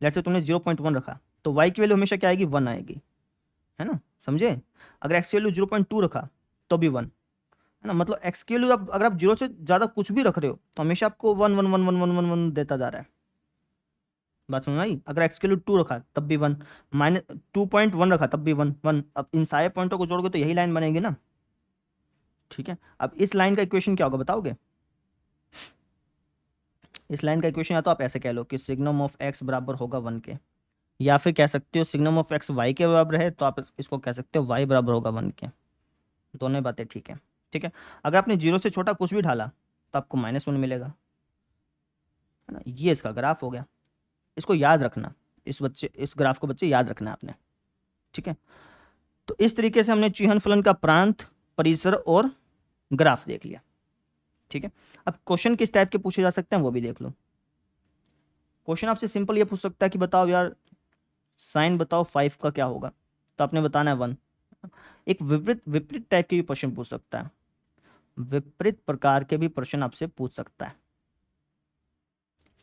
लेट से तुमने 0.1 रखा, तो वाई की वैल्यू हमेशा क्या आएगी, 1 आएगी, है ना, समझे। अगर एक्स की वैल्यू 0.2 रखा तो भी 1, है ना। मतलब एक्स की वैल्यू अगर आप 0 से ज़्यादा कुछ भी रख रहे हो तो हमेशा आपको 1 देता जा रहा है। बात समझ आई। अगर एक्स की वैल्यू 2 रखा तब भी 1, -2.1 रखा तब भी 1 1। अब इन सारे पॉइंटों को जोड़ोगे तो यही लाइन बनेगी ना। ठीक है, अब इस लाइन का इक्वेशन क्या होगा बताओगे। इस लाइन का इक्वेशन या तो आप ऐसे कह लो कि सिग्नम ऑफ एक्स बराबर होगा 1 के, या फिर कह सकते हो सिग्नम ऑफ एक्स वाई के बराबर है तो आप इसको कह सकते हो वाई बराबर होगा 1 के। दोनों बातें ठीक है। ठीक है, अगर आपने 0 से छोटा कुछ भी ढाला तो आपको -1 मिलेगा, है ना। ये इसका ग्राफ हो गया, इसको याद रखना, इस ग्राफ को बच्चे याद रखना आपने। ठीक है, तो इस तरीके से हमने चिह्न फलन का प्रांत, परिसर और ग्राफ देख लिया। ठीक है, अब क्वेश्चन किस टाइप के पूछे जा सकते हैं वो भी देख लो। क्वेश्चन आपसे सिंपल ये पूछ सकता है कि बताओ यार साइन बताओ 5 का क्या होगा, तो आपने बताना है 1। एक विपरीत विपरीत टाइप के भी प्रश्न पूछ सकता है, विपरीत प्रकार के भी प्रश्न आपसे पूछ सकता है।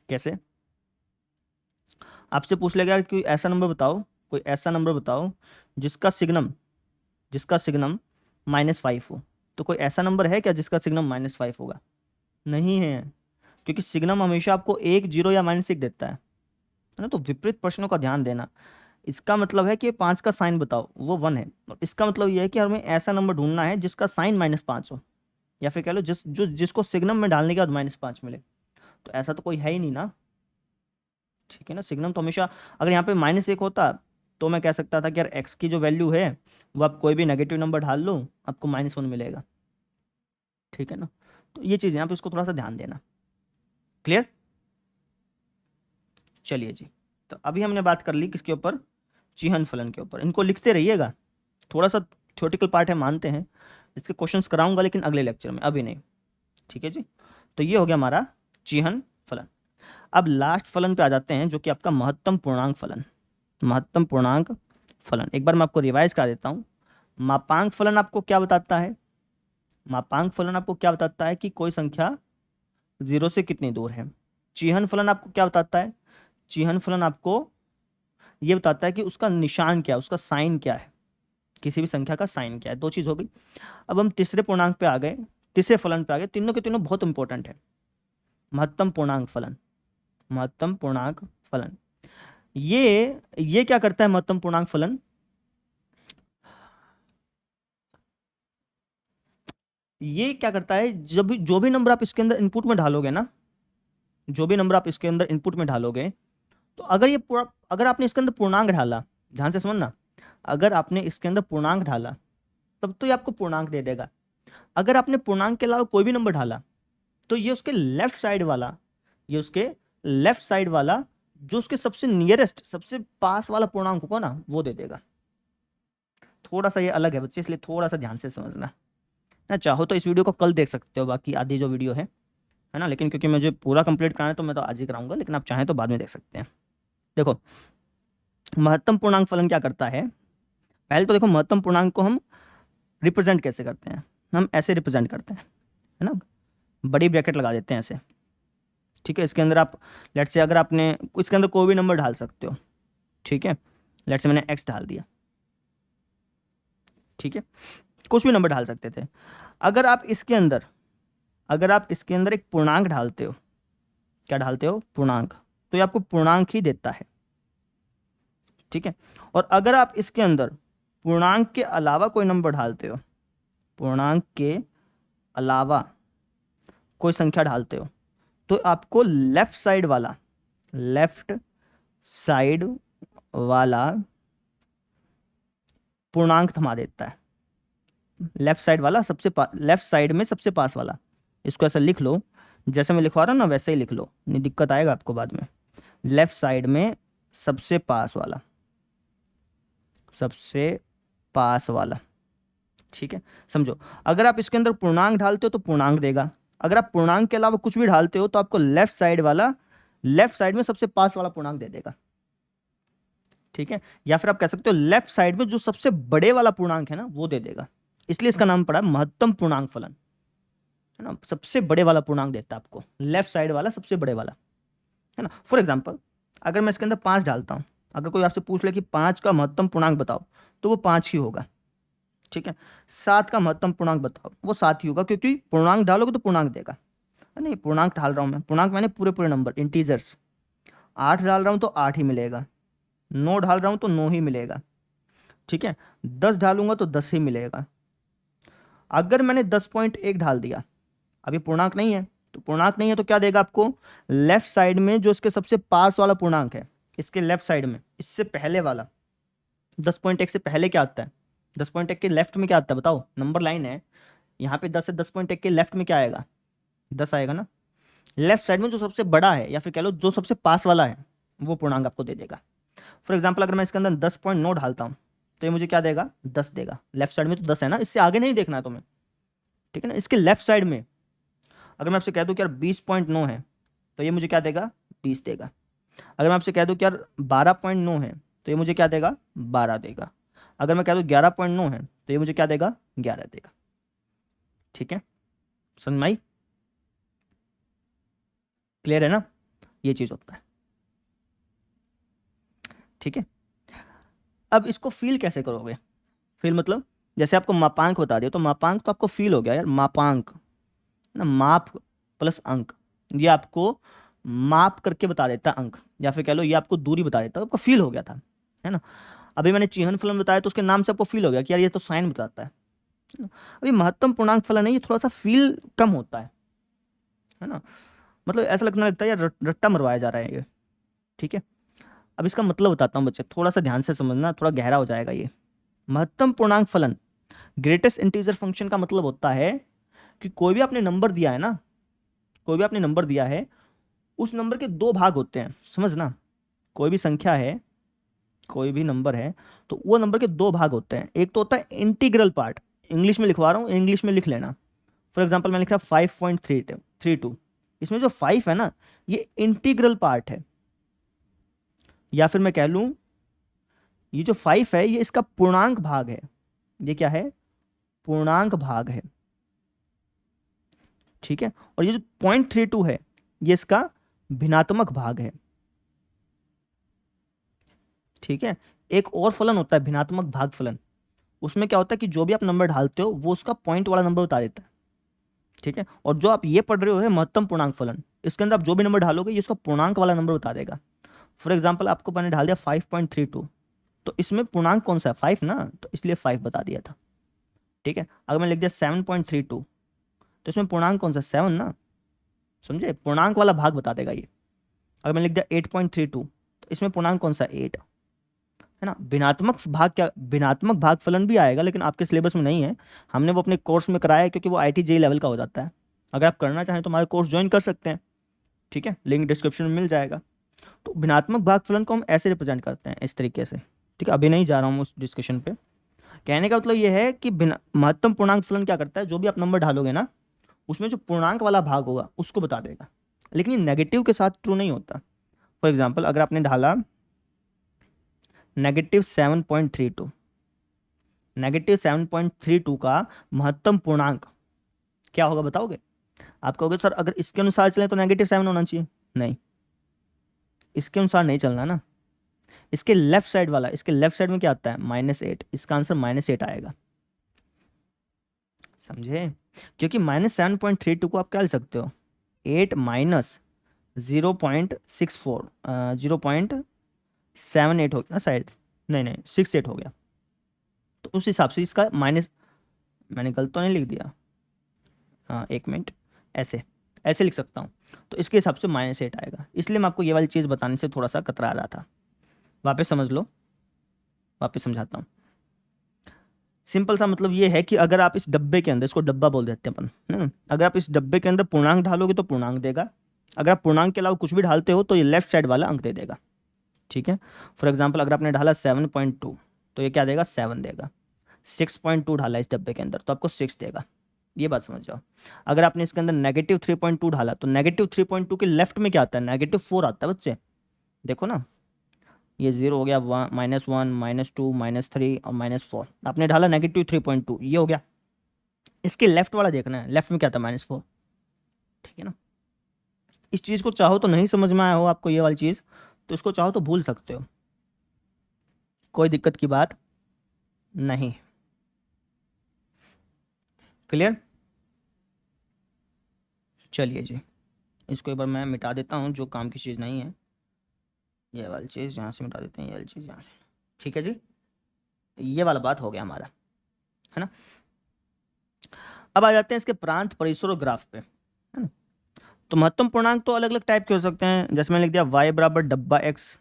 कैसे, आपसे पूछ लेगा कि ऐसा नंबर बताओ, कोई ऐसा नंबर बताओ जिसका सिग्नम -5 हो। तो कोई ऐसा नंबर है क्या जिसका सिग्नम -5 होगा, नहीं है, क्योंकि सिग्नम हमेशा आपको 1, 0 या -1 देता है ना। तो विपरीत प्रश्नों का ध्यान देना। इसका मतलब है कि 5 का साइन बताओ, वो 1 है, और इसका मतलब ये है कि हमें ऐसा नंबर ढूंढना है जिसका साइन -5 हो, या फिर कह लो जिसको सिग्नम में डालने के बाद -5 मिले। तो ऐसा तो कोई है ही नहीं ना। ठीक है ना, सिग्नम तो हमेशा, अगर यहाँ पे -1 होता तो मैं कह सकता था कि यार एक्स की जो वैल्यू है वो आप कोई भी नेगेटिव नंबर डाल लो आपको -1 मिलेगा। ठीक है ना, तो ये चीज़ यहाँ पे उसको थोड़ा सा ध्यान देना। क्लियर। चलिए जी, तो अभी हमने बात कर ली किसके ऊपर, चिह्न फलन के ऊपर। इनको लिखते रहिएगा, थोड़ा सा थ्योरेटिकल पार्ट है मानते हैं, इसके क्वेश्चंस कराऊंगा लेकिन अगले लेक्चर में, अभी नहीं। ठीक है जी, तो ये हो गया हमारा चिह्न फलन। अब लास्ट फलन पे आ जाते हैं जो कि आपका महत्तम पूर्णांक फलन। महत्तम पूर्णांक फलन एक बार मैं आपको रिवाइज करा देता हूँ। मापांक फलन आपको क्या बताता है, मापांक फलन आपको क्या बताता है कि कोई संख्या 0 से कितनी दूर है। चिह्न फलन आपको क्या बताता है, चिह्न फलन आपको ये बताता है कि उसका निशान क्या है, उसका साइन क्या है, किसी भी संख्या का साइन क्या है। दो चीज़ हो गई। अब हम तीसरे पूर्णांक पे आ गए, तीसरे फलन पे आ गए। तीनों के तीनों बहुत इंपॉर्टेंट है। महत्तम पूर्णांक फलन, महत्तम पूर्णांक फलन। ये क्या करता है महत्तम पूर्णांक फलन, ये क्या करता है, जब जो भी नंबर आप इसके अंदर इनपुट में ढालोगे ना, जो भी नंबर आप इसके अंदर इनपुट में ढालोगे, तो अगर ये अगर आपने इसके अंदर पूर्णांक ढाला, ध्यान से समझना, अगर आपने इसके अंदर पूर्णांक ढाला तब तो ये आपको पूर्णांक दे देगा। अगर आपने पूर्णांक के अलावा कोई भी नंबर ढाला तो ये उसके लेफ्ट साइड वाला, ये उसके लेफ्ट साइड वाला जो उसके सबसे नियरेस्ट, सबसे पास वाला पूर्णांक होगा ना, वो दे देगा। थोड़ा सा ये अलग है बच्चे, इसलिए थोड़ा सा ध्यान से समझना ना। चाहो तो इस वीडियो को कल देख सकते हो, बाकी आधी जो वीडियो है ना, लेकिन क्योंकि मुझे पूरा कंप्लीट कराना है तो मैं तो आज ही कराऊंगा, लेकिन आप चाहें तो बाद में देख सकते हैं। देखो महत्तम पूर्णांक फलन क्या करता है, पहले तो देखो महत्तम पूर्णांक को हम रिप्रेजेंट कैसे करते हैं, हम ऐसे रिप्रेजेंट करते हैं, है ना, बड़ी ब्रैकेट लगा देते हैं ऐसे, ठीक है। इसके अंदर आप लेट से अगर आपने इसके अंदर कोई भी नंबर ढाल सकते हो, ठीक है, लेट से मैंने x ढाल दिया, ठीक है, कुछ भी नंबर ढाल सकते थे। अगर आप इसके अंदर, अगर आप इसके अंदर एक पूर्णांक ढालते हो, क्या ढालते हो, पूर्णांक, तो ये आपको पूर्णांक ही देता है, ठीक है। और अगर आप इसके अंदर पूर्णांक के अलावा कोई नंबर ढालते हो, पूर्णांक के अलावा कोई संख्या ढालते हो, तो आपको लेफ्ट साइड वाला, लेफ्ट साइड वाला पूर्णांक थमा देता है। लेफ्ट साइड वाला सबसे लेफ्ट साइड में सबसे पास वाला, इसको ऐसा लिख लो, जैसे मैं लिखवा रहा हूँ ना वैसे ही लिख लो, नहीं दिक्कत आएगा आपको बाद में। लेफ्ट साइड में सबसे पास वाला, सबसे पास वाला, ठीक है। समझो, अगर आप इसके अंदर पूर्णांक ढालते हो तो पूर्णांक देगा, अगर आप पूर्णांक के अलावा कुछ भी ढालते हो तो आपको लेफ्ट साइड वाला, लेफ्ट साइड में सबसे पास वाला पूर्णांक दे देगा, ठीक है। या फिर आप कह सकते हो लेफ्ट साइड में जो सबसे बड़े वाला पूर्णांक है ना वो दे देगा, इसलिए इसका नाम पड़ा महत्तम पूर्णांक फलन, है ना। सबसे बड़े वाला पूर्णांक देता है आपको, लेफ्ट साइड वाला सबसे बड़े वाला, है ना। फॉर एग्जाम्पल अगर मैं इसके अंदर 5 डालता हूँ, अगर कोई आपसे पूछ ले कि 5 का महत्तम पूर्णांक बताओ, तो वो 5 ही होगा, ठीक है। 7 का महत्तम पूर्णांक बताओ, वो 7 ही होगा, क्योंकि पूर्णांक डालोगे तो पूर्णांक देगा। नहीं, पूर्णांक ढाल रहा हूँ मैं, पूर्णांक मैंने पूरे पूरे नंबर, इंटीजर्स। 8 डाल रहा हूँ तो 8 ही मिलेगा, 9 डाल रहा हूँ तो 9 ही मिलेगा, ठीक है। 10 डालूंगा तो 10 ही मिलेगा। अगर मैंने 10.1 डाल दिया, अभी पूर्णांक नहीं है, तो पूर्णांक नहीं है तो क्या देगा आपको, लेफ्ट साइड में जो इसके सबसे पास वाला पूर्णांक है, इसके लेफ्ट साइड में, इससे पहले वाला, 10.1 से पहले क्या आता है, 10.1 के लेफ्ट में क्या आता है बताओ, नंबर लाइन है यहाँ पे, 10 से 10.1 के लेफ्ट में क्या आएगा, 10 आएगा ना। लेफ्ट साइड में जो सबसे बड़ा है, या फिर कह लो जो सबसे पास वाला है, वो पूर्णांक आपको दे देगा। फॉर एग्जाम्पल अगर मैं इसके अंदर 10.9 डालता हूँ तो ये मुझे क्या देगा, 10 देगा। लेफ्ट साइड में तो 10 है ना, इससे आगे नहीं देखना है तुम्हें, ठीक है ना। इसके लेफ्ट साइड में अगर मैं आपसे कह दूं कि यार 20.9 है, तो ये मुझे क्या देगा, 20 देगा। अगर मैं आपसे कह दूं कि यार 12.9 है, तो ये मुझे क्या देगा, 12 देगा। अगर मैं कह दूं 11.9 है, तो ये मुझे क्या देगा, 11 देगा, ठीक है। समझ में आई, क्लियर है ना, ये चीज़ होता है, ठीक है। अब इसको फील कैसे करोगे, फील मतलब जैसे आपको मापांक बता दिया, तो मापांक तो आपको फील हो गया यार, मापांक ना, माप प्लस अंक, ये आपको माप करके बता देता है अंक, या फिर कह लो ये आपको दूरी बता देता है, आपको फील हो गया था, है ना। अभी मैंने चिह्न फलन बताया तो उसके नाम से आपको फील हो गया कि यार ये तो साइन बताता है ना? अभी महत्तम पूर्णांक फलन है, ये थोड़ा सा फील कम होता है ना, मतलब ऐसा लगने लगता है यार रट्टा मरवाया जा रहा है ये, ठीक है। अब इसका मतलब बताता हूँ बच्चे, थोड़ा सा ध्यान से समझना, थोड़ा गहरा हो जाएगा ये। महत्तम पूर्णांक फलन, ग्रेटेस्ट इंटीजर फंक्शन का मतलब होता है कि कोई भी आपने नंबर दिया है ना, कोई भी आपने नंबर दिया है, उस नंबर के 2 भाग होते हैं, समझना। कोई भी संख्या है, कोई भी नंबर है, तो वो नंबर के 2 भाग होते हैं। एक तो होता है इंटीग्रल पार्ट, इंग्लिश में लिखवा रहा हूँ, इंग्लिश में लिख लेना। फॉर एग्जाम्पल मैं लिखा 5.32, इसमें जो 5 है ना, ये इंटीग्रल पार्ट है, या फिर मैं कह लूँ ये जो 5 है ये इसका पूर्णांक भाग है, ये क्या है, पूर्णांक भाग है, ठीक है। और ये जो 0.32 है ये इसका भिन्नात्मक भाग है, ठीक है। एक और फलन होता है भिन्नात्मक भाग फलन, उसमें क्या होता है कि जो भी आप नंबर ढालते हो वो उसका पॉइंट वाला नंबर बता देता है, ठीक है। और जो आप ये पढ़ रहे हो है महत्तम पूर्णांक फलन, इसके अंदर आप जो भी नंबर ढालोगे ये उसका पूर्णांक वाला नंबर बता देगा। फॉर एग्जाम्पल आपको मैंने डाल दिया 5.32, तो इसमें पूर्णांक कौन सा है, 5 ना, तो इसलिए 5 बता दिया था। ठीक है, अगर मैं लिख दिया 7.32, तो इसमें पूर्णांक कौन सा, 7 ना, समझे, पूर्णांक वाला भाग बता देगा ये। अगर मैं लिख दिया 8.32, तो इसमें पूर्णांक कौन सा, 8 है ना। भिन्नात्मक भाग, क्या भिन्नात्मक भागफलन भी आएगा, लेकिन आपके सिलेबस में नहीं है, हमने वो अपने कोर्स में कराया है, क्योंकि वो IIT JEE लेवल का हो जाता है। अगर आप करना चाहें तो हमारे कोर्स ज्वाइन कर सकते हैं, ठीक है, लिंक डिस्क्रिप्शन में मिल जाएगा। तो भिन्नात्मक भागफलन को हम ऐसे रिप्रेजेंट करते हैं, इस तरीके से, ठीक है। अभी नहीं जा रहा हूँ उस डिस्कशन पे। कहने का मतलब ये है कि महत्तम पूर्णांक फलन क्या करता है, जो भी आप नंबर डालोगे ना, उसमें जो पूर्णांक वाला भाग होगा उसको बता देगा, लेकिन ये नेगेटिव के साथ ट्रू नहीं होता। फॉर एग्जाम्पल अगर आपने ढाला -7.32, -7.32 का महत्तम पूर्णांक क्या होगा बताओगे? आप कहोगे सर अगर इसके अनुसार चलें तो -7 होना चाहिए, नहीं, इसके अनुसार नहीं चलना ना, इसके लेफ्ट साइड वाला, इसके लेफ्ट साइड में क्या आता है, -8, इसका आंसर -8 आएगा, समझे। क्योंकि -7.32 को आप क्या लिख सकते हो, 8 माइनस 0.64, 0.78 हो गया ना शायद, नहीं नहीं 68 हो गया, तो उस हिसाब से इसका माइनस, मैंने गलत तो नहीं लिख दिया, हाँ एक मिनट, ऐसे ऐसे लिख सकता हूँ, तो इसके हिसाब से -8 आएगा। इसलिए मैं आपको ये वाली चीज़ बताने से थोड़ा सा कतरा रहा था। वापस समझ लो, वापस समझाता हूँ। सिंपल सा मतलब ये है कि अगर आप इस डब्बे के अंदर, इसको डब्बा बोल देते हैं अपन, है ना, अगर आप इस डब्बे के अंदर पूर्णांक डालोगे तो पूर्णांक देगा, अगर आप पूर्णांक के अलावा कुछ भी डालते हो तो ये लेफ्ट साइड वाला अंक दे देगा, ठीक है। फॉर एग्जाम्पल अगर आपने डाला 7.2, तो ये क्या देगा, 7 देगा। 6.2 डाला इस डब्बे के अंदर तो आपको 6 देगा, ये बात समझ जाओ। अगर आपने इसके अंदर -3.2 डाला तो -3.2 के लेफ्ट में क्या आता है, -4 आता है बच्चे, देखो ना, ये 0 हो गया, -1, -2, -3 और -4, आपने डाला -3.2, ये हो गया। इसके लेफ्ट वाला देखना है, लेफ्ट में क्या था, -4, ठीक है ना। इस चीज़ को चाहो तो नहीं समझ में आया हो आपको ये वाली चीज़, तो इसको चाहो तो भूल सकते हो, कोई दिक्कत की बात नहीं। क्लियर, चलिए जी, इसको एक बार मैं मिटा देता हूँ, जो काम की चीज़ नहीं है, ये वाली चीज़ यहाँ से मिटा देते हैं, ये वाली चीज़ यहाँ से, ठीक है जी, ये वाला बात हो गया हमारा, है ना। अब आ जाते हैं इसके प्रांत, परिसर और ग्राफ पे, है ना। तो महत्तम पूर्णांक तो अलग अलग टाइप के हो सकते हैं, जैसे मैंने लिख दिया y बराबर डब्बा x,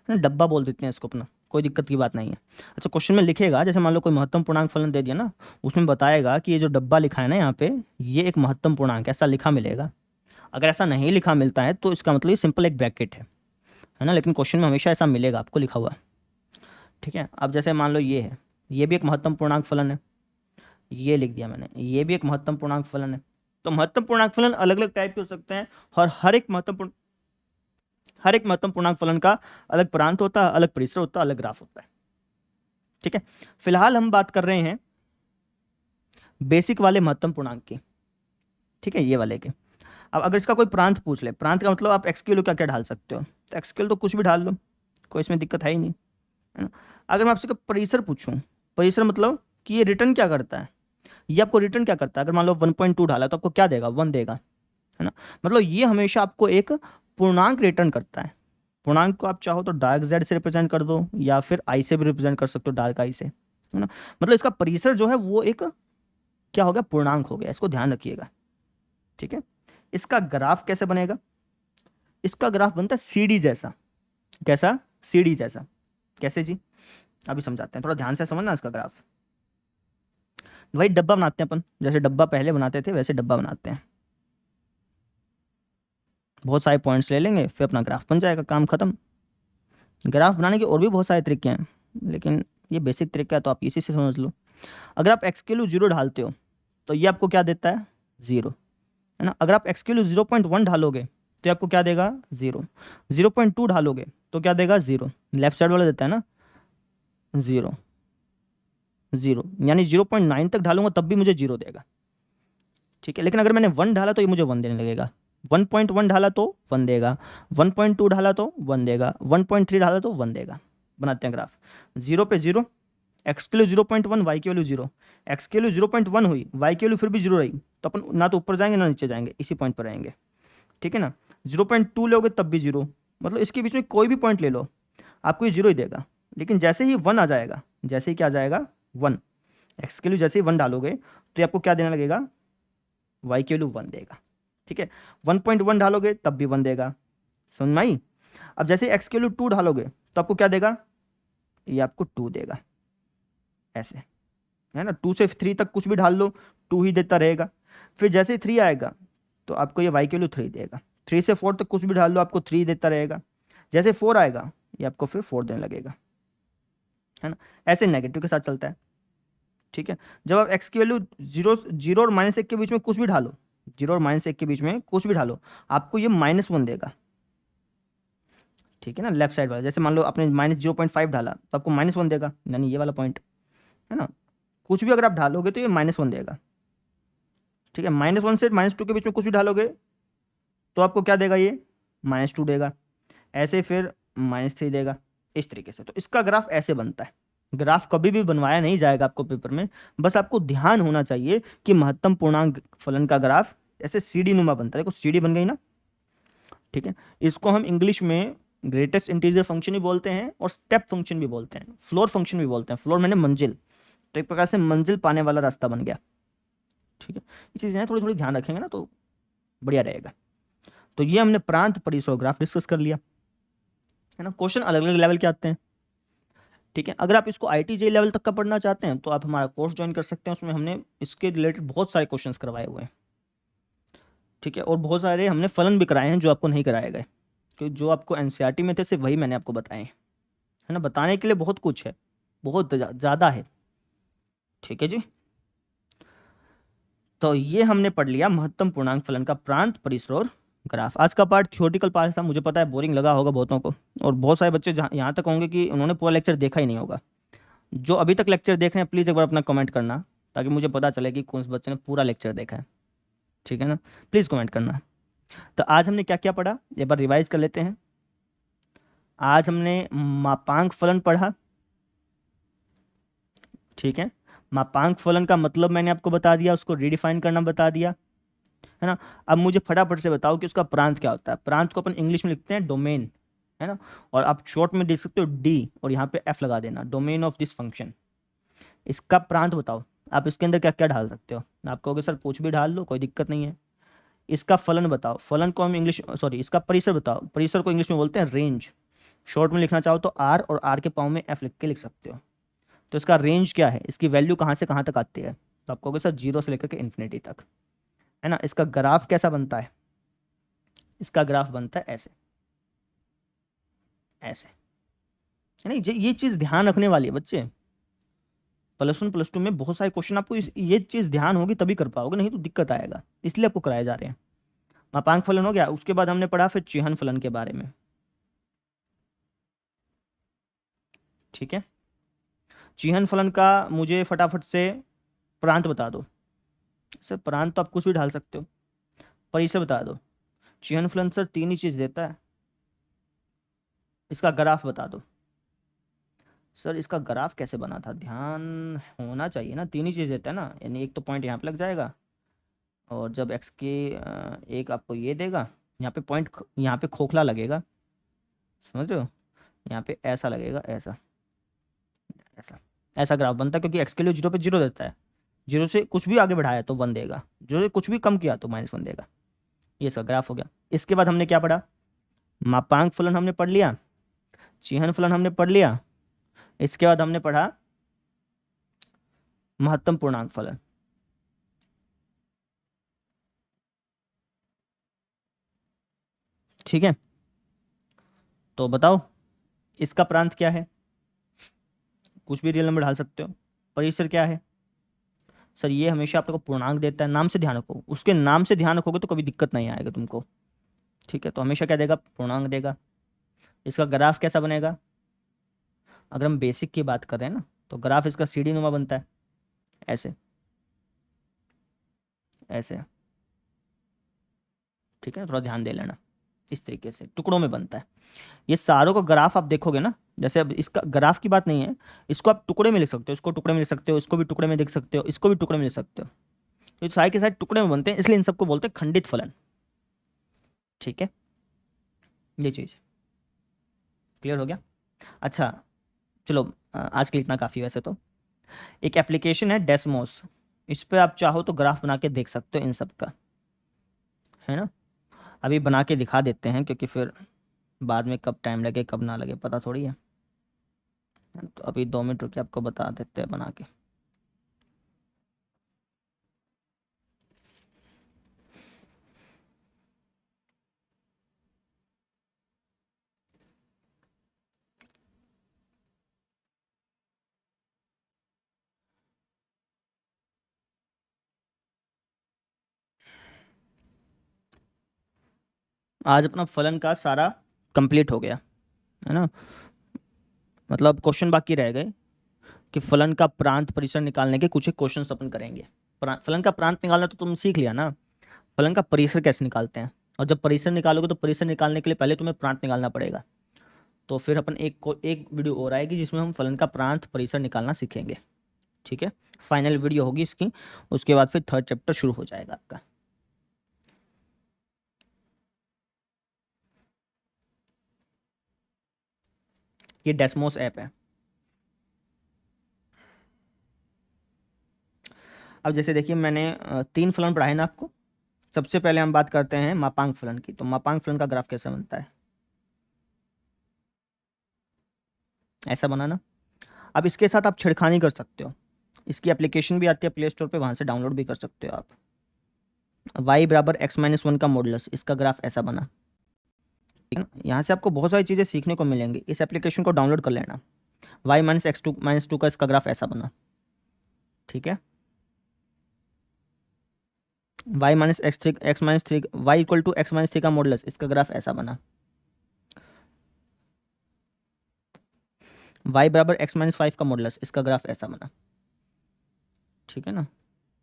है ना, डब्बा बोल देते हैं इसको अपना, कोई दिक्कत की बात नहीं है। अच्छा, क्वेश्चन में लिखेगा, जैसे मान लो कोई महत्तम पूर्णांक फलन दे दिया ना, उसमें बताएगा कि ये जो डब्बा लिखा है ना यहाँ पे, ये एक महत्तम पूर्णांक, ऐसा लिखा मिलेगा। अगर ऐसा नहीं लिखा मिलता है तो इसका मतलब ये सिंपल एक ब्रैकेट है ना, लेकिन क्वेश्चन में हमेशा ऐसा मिलेगा आपको लिखा हुआ, ठीक है। अब जैसे मान लो ये है, ये भी एक महत्तम पूर्णांक फलन है, ये लिख दिया मैंने, ये भी एक महत्तम पूर्णांक फलन है। तो महत्तम पूर्णांक फलन अलग अलग टाइप के हो सकते हैं, और हर एक महत्तम पूर्णांक फलन का अलग प्रांत होता है, अलग परिसर होता है, अलग ग्राफ होता है, ठीक है। फिलहाल हम बात कर रहे हैं बेसिक वाले महत्तम पूर्णांक की, ठीक है, ये वाले के। अब अगर इसका कोई प्रांत पूछ ले, प्रांत का मतलब आप एक्स की वैल्यू क्या क्या ढाल सकते हो, तो एक्स की वैल्यू तो कुछ भी ढाल लो, कोई इसमें दिक्कत है ही नहीं, है ना। अगर मैं आपसे परिसर पूछूं, परिसर मतलब कि ये रिटर्न क्या करता है, ये आपको रिटर्न क्या करता है, अगर मान लो 1.2 डाला तो आपको क्या देगा, 1 देगा, है ना। मतलब ये हमेशा आपको एक पूर्णांक रिटर्न करता है। पूर्णांक को आप चाहो तो डार्क जेड से रिप्रेजेंट कर दो, या फिर आई से भी रिप्रेजेंट कर सकते हो, डार्क आई से, है ना। मतलब इसका परिसर जो है वो एक क्या हो गया, पूर्णांक हो गया, इसको ध्यान रखिएगा, ठीक है। इसका ग्राफ कैसे बनेगा, इसका ग्राफ बनता है सीडी जैसा, कैसा, सीडी जैसा, कैसे जी, अभी समझाते हैं, थोड़ा ध्यान से समझना इसका ग्राफ। वही डब्बा बनाते हैं अपन, जैसे डब्बा पहले बनाते थे वैसे डब्बा बनाते हैं, बहुत सारे पॉइंट्स ले लेंगे, फिर अपना ग्राफ बन जाएगा, काम खत्म। ग्राफ बनाने के और भी बहुत सारे तरीके हैं, लेकिन ये बेसिक तरीका है तो आप इसी से समझ लो। अगर आप एक्स के लिए 0 ढालते हो तो ये आपको क्या देता है, 0, है ना। अगर आप एक्स के लिए 0.1 ढालोगे तो ये आपको क्या देगा, 0। 0.2 ढालोगे तो क्या देगा, 0, लेफ्ट साइड वाला देता है ना, 0, 0, यानी 0.9 तक ढालूंगा तब भी मुझे 0 देगा, ठीक है। लेकिन अगर मैंने 1 ढाला तो ये मुझे 1 देने लगेगा, 1.1 ढाला तो 1 देगा, 1.2 ढाला तो 1 देगा, 1.3 ढाला तो 1 देगा। बनाते हैं ग्राफ, 0 पे 0, एक्स के लिए 0.1, वाई की वैल्यू 0, एक्स के लिए 0.1 हुई, वाई की वैल्यू फिर भी 0 रही, तो अपन ना तो ऊपर जाएंगे ना नीचे जाएंगे, इसी पॉइंट पर रहेंगे, ठीक है ना। 0.2 लोगे तब भी 0, मतलब इसके बीच में कोई भी पॉइंट ले लो आपको ये 0 ही देगा। लेकिन जैसे ही 1 आ जाएगा, जैसे ही क्या आ जाएगा 1, एक्स की वैल्यू जैसे ही 1 डालोगे तो ये आपको क्या देने लगेगा, वाई की वैल्यू 1 देगा। ठीक है, 1.1 डालोगे तब भी 1 देगा, समझ में आई। अब जैसे एक्स की वैल्यू 2 डालोगे तो आपको क्या देगा, ये आपको 2 देगा, ऐसे है ना। 2 से 3 तक कुछ भी डाल लो 2 ही देता रहेगा। फिर जैसे ही 3 आएगा तो आपको ये वाई की वैल्यू 3 देगा। 3 से 4 तक कुछ भी डाल लो आपको 3 देता रहेगा। जैसे 4 आएगा ये आपको फिर 4 देने लगेगा, है ना। ऐसे नेगेटिव के साथ चलता है। ठीक है, जब आप एक्स की वैल्यू 0 और -1 के बीच में कुछ भी डालो, 0 और -1 के बीच में कुछ भी डालो आपको ये -1 देगा। ठीक है ना, लेफ्ट साइड वाला, जैसे मान लो आपने -0.5 डाला तो आपको -1 देगा, यानी ये वाला पॉइंट, है ना। कुछ भी अगर आप डालोगे तो ये -1 देगा। ठीक है, -1 से -2 के बीच में कुछ भी डालोगे तो आपको क्या देगा, ये -2 देगा। ऐसे फिर -3 देगा, इस तरीके से। तो इसका ग्राफ ऐसे बनता है। ग्राफ कभी भी बनवाया नहीं जाएगा आपको पेपर में, बस आपको ध्यान होना चाहिए कि महत्तम पूर्णांक फलन का ग्राफ ऐसे सीढ़ी नुमा बनता है। देखो सीढ़ी बन गई ना। ठीक है, इसको हम इंग्लिश में ग्रेटेस्ट इंटीजर फंक्शन भी बोलते हैं और स्टेप फंक्शन भी बोलते हैं, फ्लोर फंक्शन भी बोलते हैं। फ्लोर मैंने मंजिल, तो एक प्रकार से मंजिल पाने वाला रास्ता बन गया। ठीक है, ये चीज़ें थोड़ी थोड़ी ध्यान रखेंगे ना तो बढ़िया रहेगा। तो ये हमने प्रांत परिसर ग्राफ डिस्कस कर लिया, है ना। क्वेश्चन अलग अलग लेवल के आते हैं। ठीक है, अगर आप इसको IIT JEE लेवल तक का पढ़ना चाहते हैं तो आप हमारा कोर्स ज्वाइन कर सकते हैं। उसमें हमने इसके रिलेटेड बहुत सारे क्वेश्चंस करवाए हुए हैं। ठीक है, और बहुत सारे हमने फलन भी कराए हैं जो आपको नहीं कराए गए, क्योंकि जो आपको NCERT में थे सिर्फ वही मैंने आपको बताए हैं, है ना। बताने के लिए बहुत कुछ है, बहुत ज़्यादा है। ठीक है जी, तो ये हमने पढ़ लिया महत्तम पूर्णांक फलन का प्रांत परिसर और ग्राफ। आज का पार्ट थियोरटिकल पार्ट था, मुझे पता है बोरिंग लगा होगा बहुतों को, और बहुत सारे बच्चे यहाँ तक होंगे कि उन्होंने पूरा लेक्चर देखा ही नहीं होगा। जो अभी तक लेक्चर देख रहे हैं प्लीज़ एक बार अपना कमेंट करना, ताकि मुझे पता चले कि कौन से बच्चे ने पूरा लेक्चर देखा है। ठीक है ना, प्लीज़ कमेंट करना। तो आज हमने क्या क्या पढ़ा एक बार रिवाइज कर लेते हैं। आज हमने मापांक फलन पढ़ा। ठीक है, मापांक फलन का मतलब मैंने आपको बता दिया, उसको रिडिफाइन करना बता दिया, है ना। अब मुझे फटाफट से बताओ कि उसका प्रांत क्या होता है। प्रांत को अपन इंग्लिश में लिखते हैं डोमेन, है ना, और आप शॉर्ट में देख सकते हो डी, और यहाँ पे एफ लगा देना, डोमेन ऑफ दिस फंक्शन। इसका प्रांत बताओ, आप इसके अंदर क्या क्या डाल सकते हो। आप कहोगे सर कुछ भी डाल लो, कोई दिक्कत नहीं है। इसका फलन बताओ, फलन को हम इंग्लिश सॉरी इसका परिसर बताओ, परिसर को इंग्लिश में बोलते हैं रेंज। शॉर्ट में लिखना चाहो तो आर, और आर के पाँव में एफ लिख के लिख सकते हो। तो इसका रेंज क्या है, इसकी वैल्यू कहाँ से कहाँ तक आती है, तो आप कहोगे सर 0 से लेकर के इन्फिनिटी तक, है ना। इसका ग्राफ कैसा बनता है, इसका ग्राफ बनता है ऐसे, ऐसे, है ना। ये चीज़ ध्यान रखने वाली है बच्चे। +1 +2 में बहुत सारे क्वेश्चन आपको ये चीज़ ध्यान होगी तभी कर पाओगे, नहीं तो दिक्कत आएगा, इसलिए आपको कराए जा रहे हैं। मापांक फलन हो गया, उसके बाद हमने पढ़ा फिर चिह्न फलन के बारे में। ठीक है, चिह्न फलन का मुझे फटाफट से प्रांत बता दो। सर प्रांत तो आप कुछ भी डाल सकते हो, परिसर बता दो। चिह्न फलन सर 3 ही चीज़ देता है। इसका ग्राफ बता दो। सर इसका ग्राफ कैसे बना था, ध्यान होना चाहिए ना, 3 ही चीज़ देता है ना, यानी एक तो पॉइंट यहाँ पे लग जाएगा, और जब x के एक आपको ये देगा, यहाँ पे पॉइंट यहाँ पे खोखला लगेगा, समझ रहे हो, यहाँ पे ऐसा लगेगा, ऐसा ऐसा ऐसा ग्राफ बनता है, क्योंकि x के लिए 0 पे 0 देता है। 0 से कुछ भी आगे बढ़ाया तो 1 देगा, 0 से कुछ भी कम किया तो -1 देगा। ये इसका ग्राफ हो गया। इसके बाद हमने क्या पढ़ा, मापांक फलन हमने पढ़ लिया, चिह्न फलन हमने पढ़ लिया। इसके बाद हमने पढ़ा महत्तम पूर्णांक फलन। ठीक है, तो बताओ इसका प्रांत क्या है, कुछ भी रियल नंबर डाल सकते हो। परिसर क्या है, सर ये हमेशा आप लोग को पूर्णांक देता है, नाम से ध्यान रखो, उसके नाम से ध्यान रखोगे तो कभी दिक्कत नहीं आएगा तुमको। ठीक है, तो हमेशा क्या देगा, पूर्णांक देगा। इसका ग्राफ कैसा बनेगा, अगर हम बेसिक की बात कर रहे हैं ना तो ग्राफ इसका सीढ़ी नुमा बनता है, ऐसे ऐसे। ठीक है, थोड़ा ध्यान दे लेना, इस तरीके से टुकड़ों में बनता है। ये सारों का ग्राफ आप देखोगे ना, जैसे अब इसका ग्राफ की बात नहीं है, इसको आप टुकड़े में लिख सकते हो, इसको टुकड़े में लिख सकते हो, इसको भी टुकड़े में देख सकते हो, इसको भी टुकड़े में लिख सकते हो। तो ये सारे के सारे टुकड़े में बनते हैं, इसलिए इन सबको बोलते हैं खंडित फलन। ठीक है, ये चीज़ क्लियर हो गया? अच्छा चलो, आज के लिए इतना काफ़ी। वैसे तो एक एप्लीकेशन है डेस्मोस, इस पे आप चाहो तो ग्राफ बना के देख सकते हो इन सब का, है ना। अभी बना के दिखा देते हैं, क्योंकि फिर बाद में कब टाइम लगे कब ना लगे पता थोड़ी है। तो अभी 2 मिनट रुके, आपको बता देते हैं बना के। आज अपना फलन का सारा कंप्लीट हो गया, है ना। मतलब क्वेश्चन बाकी रह गए कि फलन का प्रांत परिसर निकालने के कुछ एक क्वेश्चन अपन करेंगे। फलन का प्रांत निकालना तो तुम सीख लिया ना, फलन का परिसर कैसे निकालते हैं। और जब परिसर निकालोगे तो परिसर निकालने के लिए पहले तुम्हें प्रांत निकालना पड़ेगा। तो फिर अपन एक वीडियो और आएगी जिसमें हम फलन का प्रांत परिसर निकालना सीखेंगे, ठीक है। फाइनल वीडियो होगी इसकी, उसके बाद फिर 3rd चैप्टर शुरू हो जाएगा आपका। ये डेस्मोस ऐप है। अब जैसे देखिए, मैंने 3 फलन पढ़ाए ना आपको। सबसे पहले हम बात करते हैं मापांक फलन की। तो मापांक फलन का ग्राफ कैसे बनता है, ऐसा बनाना। अब इसके साथ आप छेड़खानी कर सकते हो, इसकी एप्लीकेशन भी आती है प्ले स्टोर पे, वहाँ से डाउनलोड भी कर सकते हो आप। y बराबर x-1 का मॉडुलस, इसका ग्राफ ऐसा बना, ठीक है ना। यहाँ से आपको बहुत सारी चीज़ें सीखने को मिलेंगी, इस एप्लीकेशन को डाउनलोड कर लेना। y-x2 का इसका ग्राफ ऐसा बना, ठीक है। y इक्वल टू x-3 का मॉडुलस, इसका ग्राफ ऐसा बना। y बराबर x-5 का मॉडुलस, इसका ग्राफ ऐसा बना, ठीक है ना।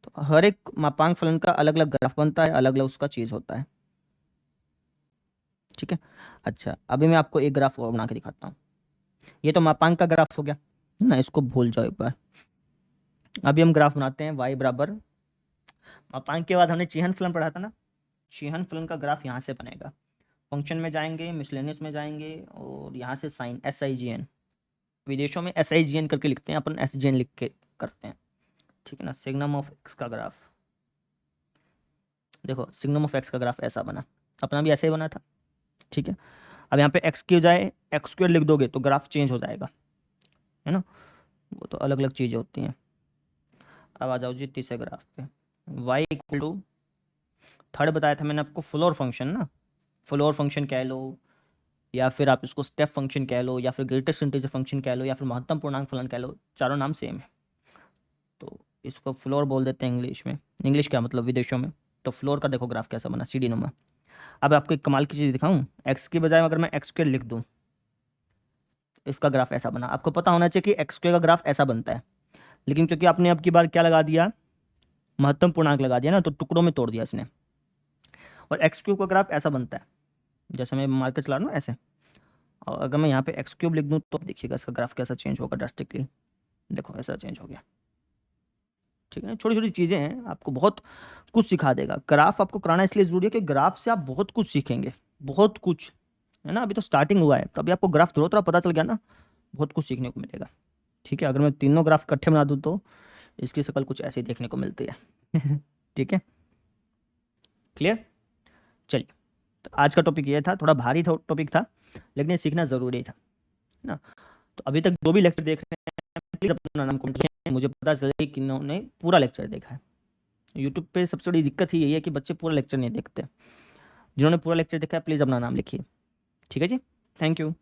तो हर एक मापांक फलन का अलग अलग ग्राफ बनता है, अलग अलग उसका चीज़ होता है, ठीक है। अच्छा, अभी मैं आपको एक ग्राफ और बना के दिखाता हूँ। ये तो मापांक का ग्राफ हो गया ना, इसको भूल जाओ एक बार। अभी हम ग्राफ बनाते हैं y बराबर, मापांक के बाद हमने चिह्न फलन पढ़ा था ना, चिह्न फलन का ग्राफ यहाँ से बनेगा। फंक्शन में जाएंगे, मिसलेनियस में जाएंगे, और यहाँ से साइन SIGN, विदेशों में SIGN करके लिखते हैं, अपन SGN लिख के करते हैं, ठीक है ना। सिग्नम ऑफ एक्स का ग्राफ देखो, सिग्नम ऑफ एक्स का ग्राफ ऐसा बना, अपना भी ऐसे ही बना था, ठीक है। अब यहाँ पे एक्स की बजाय x² लिख दोगे तो ग्राफ चेंज हो जाएगा, है ना। वो तो अलग अलग चीज़ें होती हैं। अब आ जाओ जी तीसरे ग्राफ पे, y इक्वल टू, थर्ड बताया था मैंने आपको, फ्लोर फंक्शन ना, फ्लोर फंक्शन कह लो, या फिर आप इसको स्टेप फंक्शन कह लो, या फिर ग्रेटेस्ट इंटीजर फंक्शन कह लो, या फिर महत्तम पूर्णांक फलन कह लो, चारों नाम सेम है। तो इसको फ्लोर बोल देते हैं इंग्लिश में, इंग्लिश क्या मतलब विदेशों में। तो फ्लोर का देखो ग्राफ कैसा बना, सीढ़ी नुमा। अब आपको एक कमाल की चीज़ दिखाऊं, एक्स की बजाय अगर मैं x² लिख दूं, इसका ग्राफ ऐसा बना। आपको पता होना चाहिए कि x² का ग्राफ ऐसा बनता है, लेकिन क्योंकि आपने अब की बार क्या लगा दिया, महत्तम पूर्णांक लगा दिया ना, तो टुकड़ों में तोड़ दिया इसने। और x³ का ग्राफ ऐसा बनता है, जैसे मैं मार्कर चला रहा हूँ ऐसे। और अगर मैं यहाँ पे x³ लिख दूँ तो देखिएगा इसका ग्राफ कैसा चेंज होगा ड्रास्टिकली। देखो ऐसा चेंज हो गया, ठीक है ना। छोटी छोटी चीज़ें हैं, आपको बहुत कुछ सिखा देगा। ग्राफ आपको कराना इसलिए ज़रूरी है कि ग्राफ से आप बहुत कुछ सीखेंगे, बहुत कुछ, है ना। अभी तो स्टार्टिंग हुआ है, कभी आपको ग्राफ थोड़ा थोड़ा पता चल गया ना, बहुत कुछ सीखने को मिलेगा, ठीक है। अगर मैं तीनों ग्राफ इकट्ठे बना दूँ तो इसकी शक्ल कुछ ऐसी देखने को मिलती है ठीक है, क्लियर। चलिए, तो आज का टॉपिक ये था, थोड़ा भारी टॉपिक था, लेकिन ये सीखना ज़रूरी था, है ना। तो अभी तक जो भी लेक्चर देख रहे हैं प्लीज़ अपना नाम कमेंट करें, मुझे पता चले कि इन्होंने पूरा लेक्चर देखा है। यूट्यूब पे सबसे बड़ी दिक्कत ही यही है कि बच्चे पूरा लेक्चर नहीं देखते। जिन्होंने पूरा लेक्चर देखा है प्लीज़ अपना नाम लिखिए, ठीक है जी। Thank you.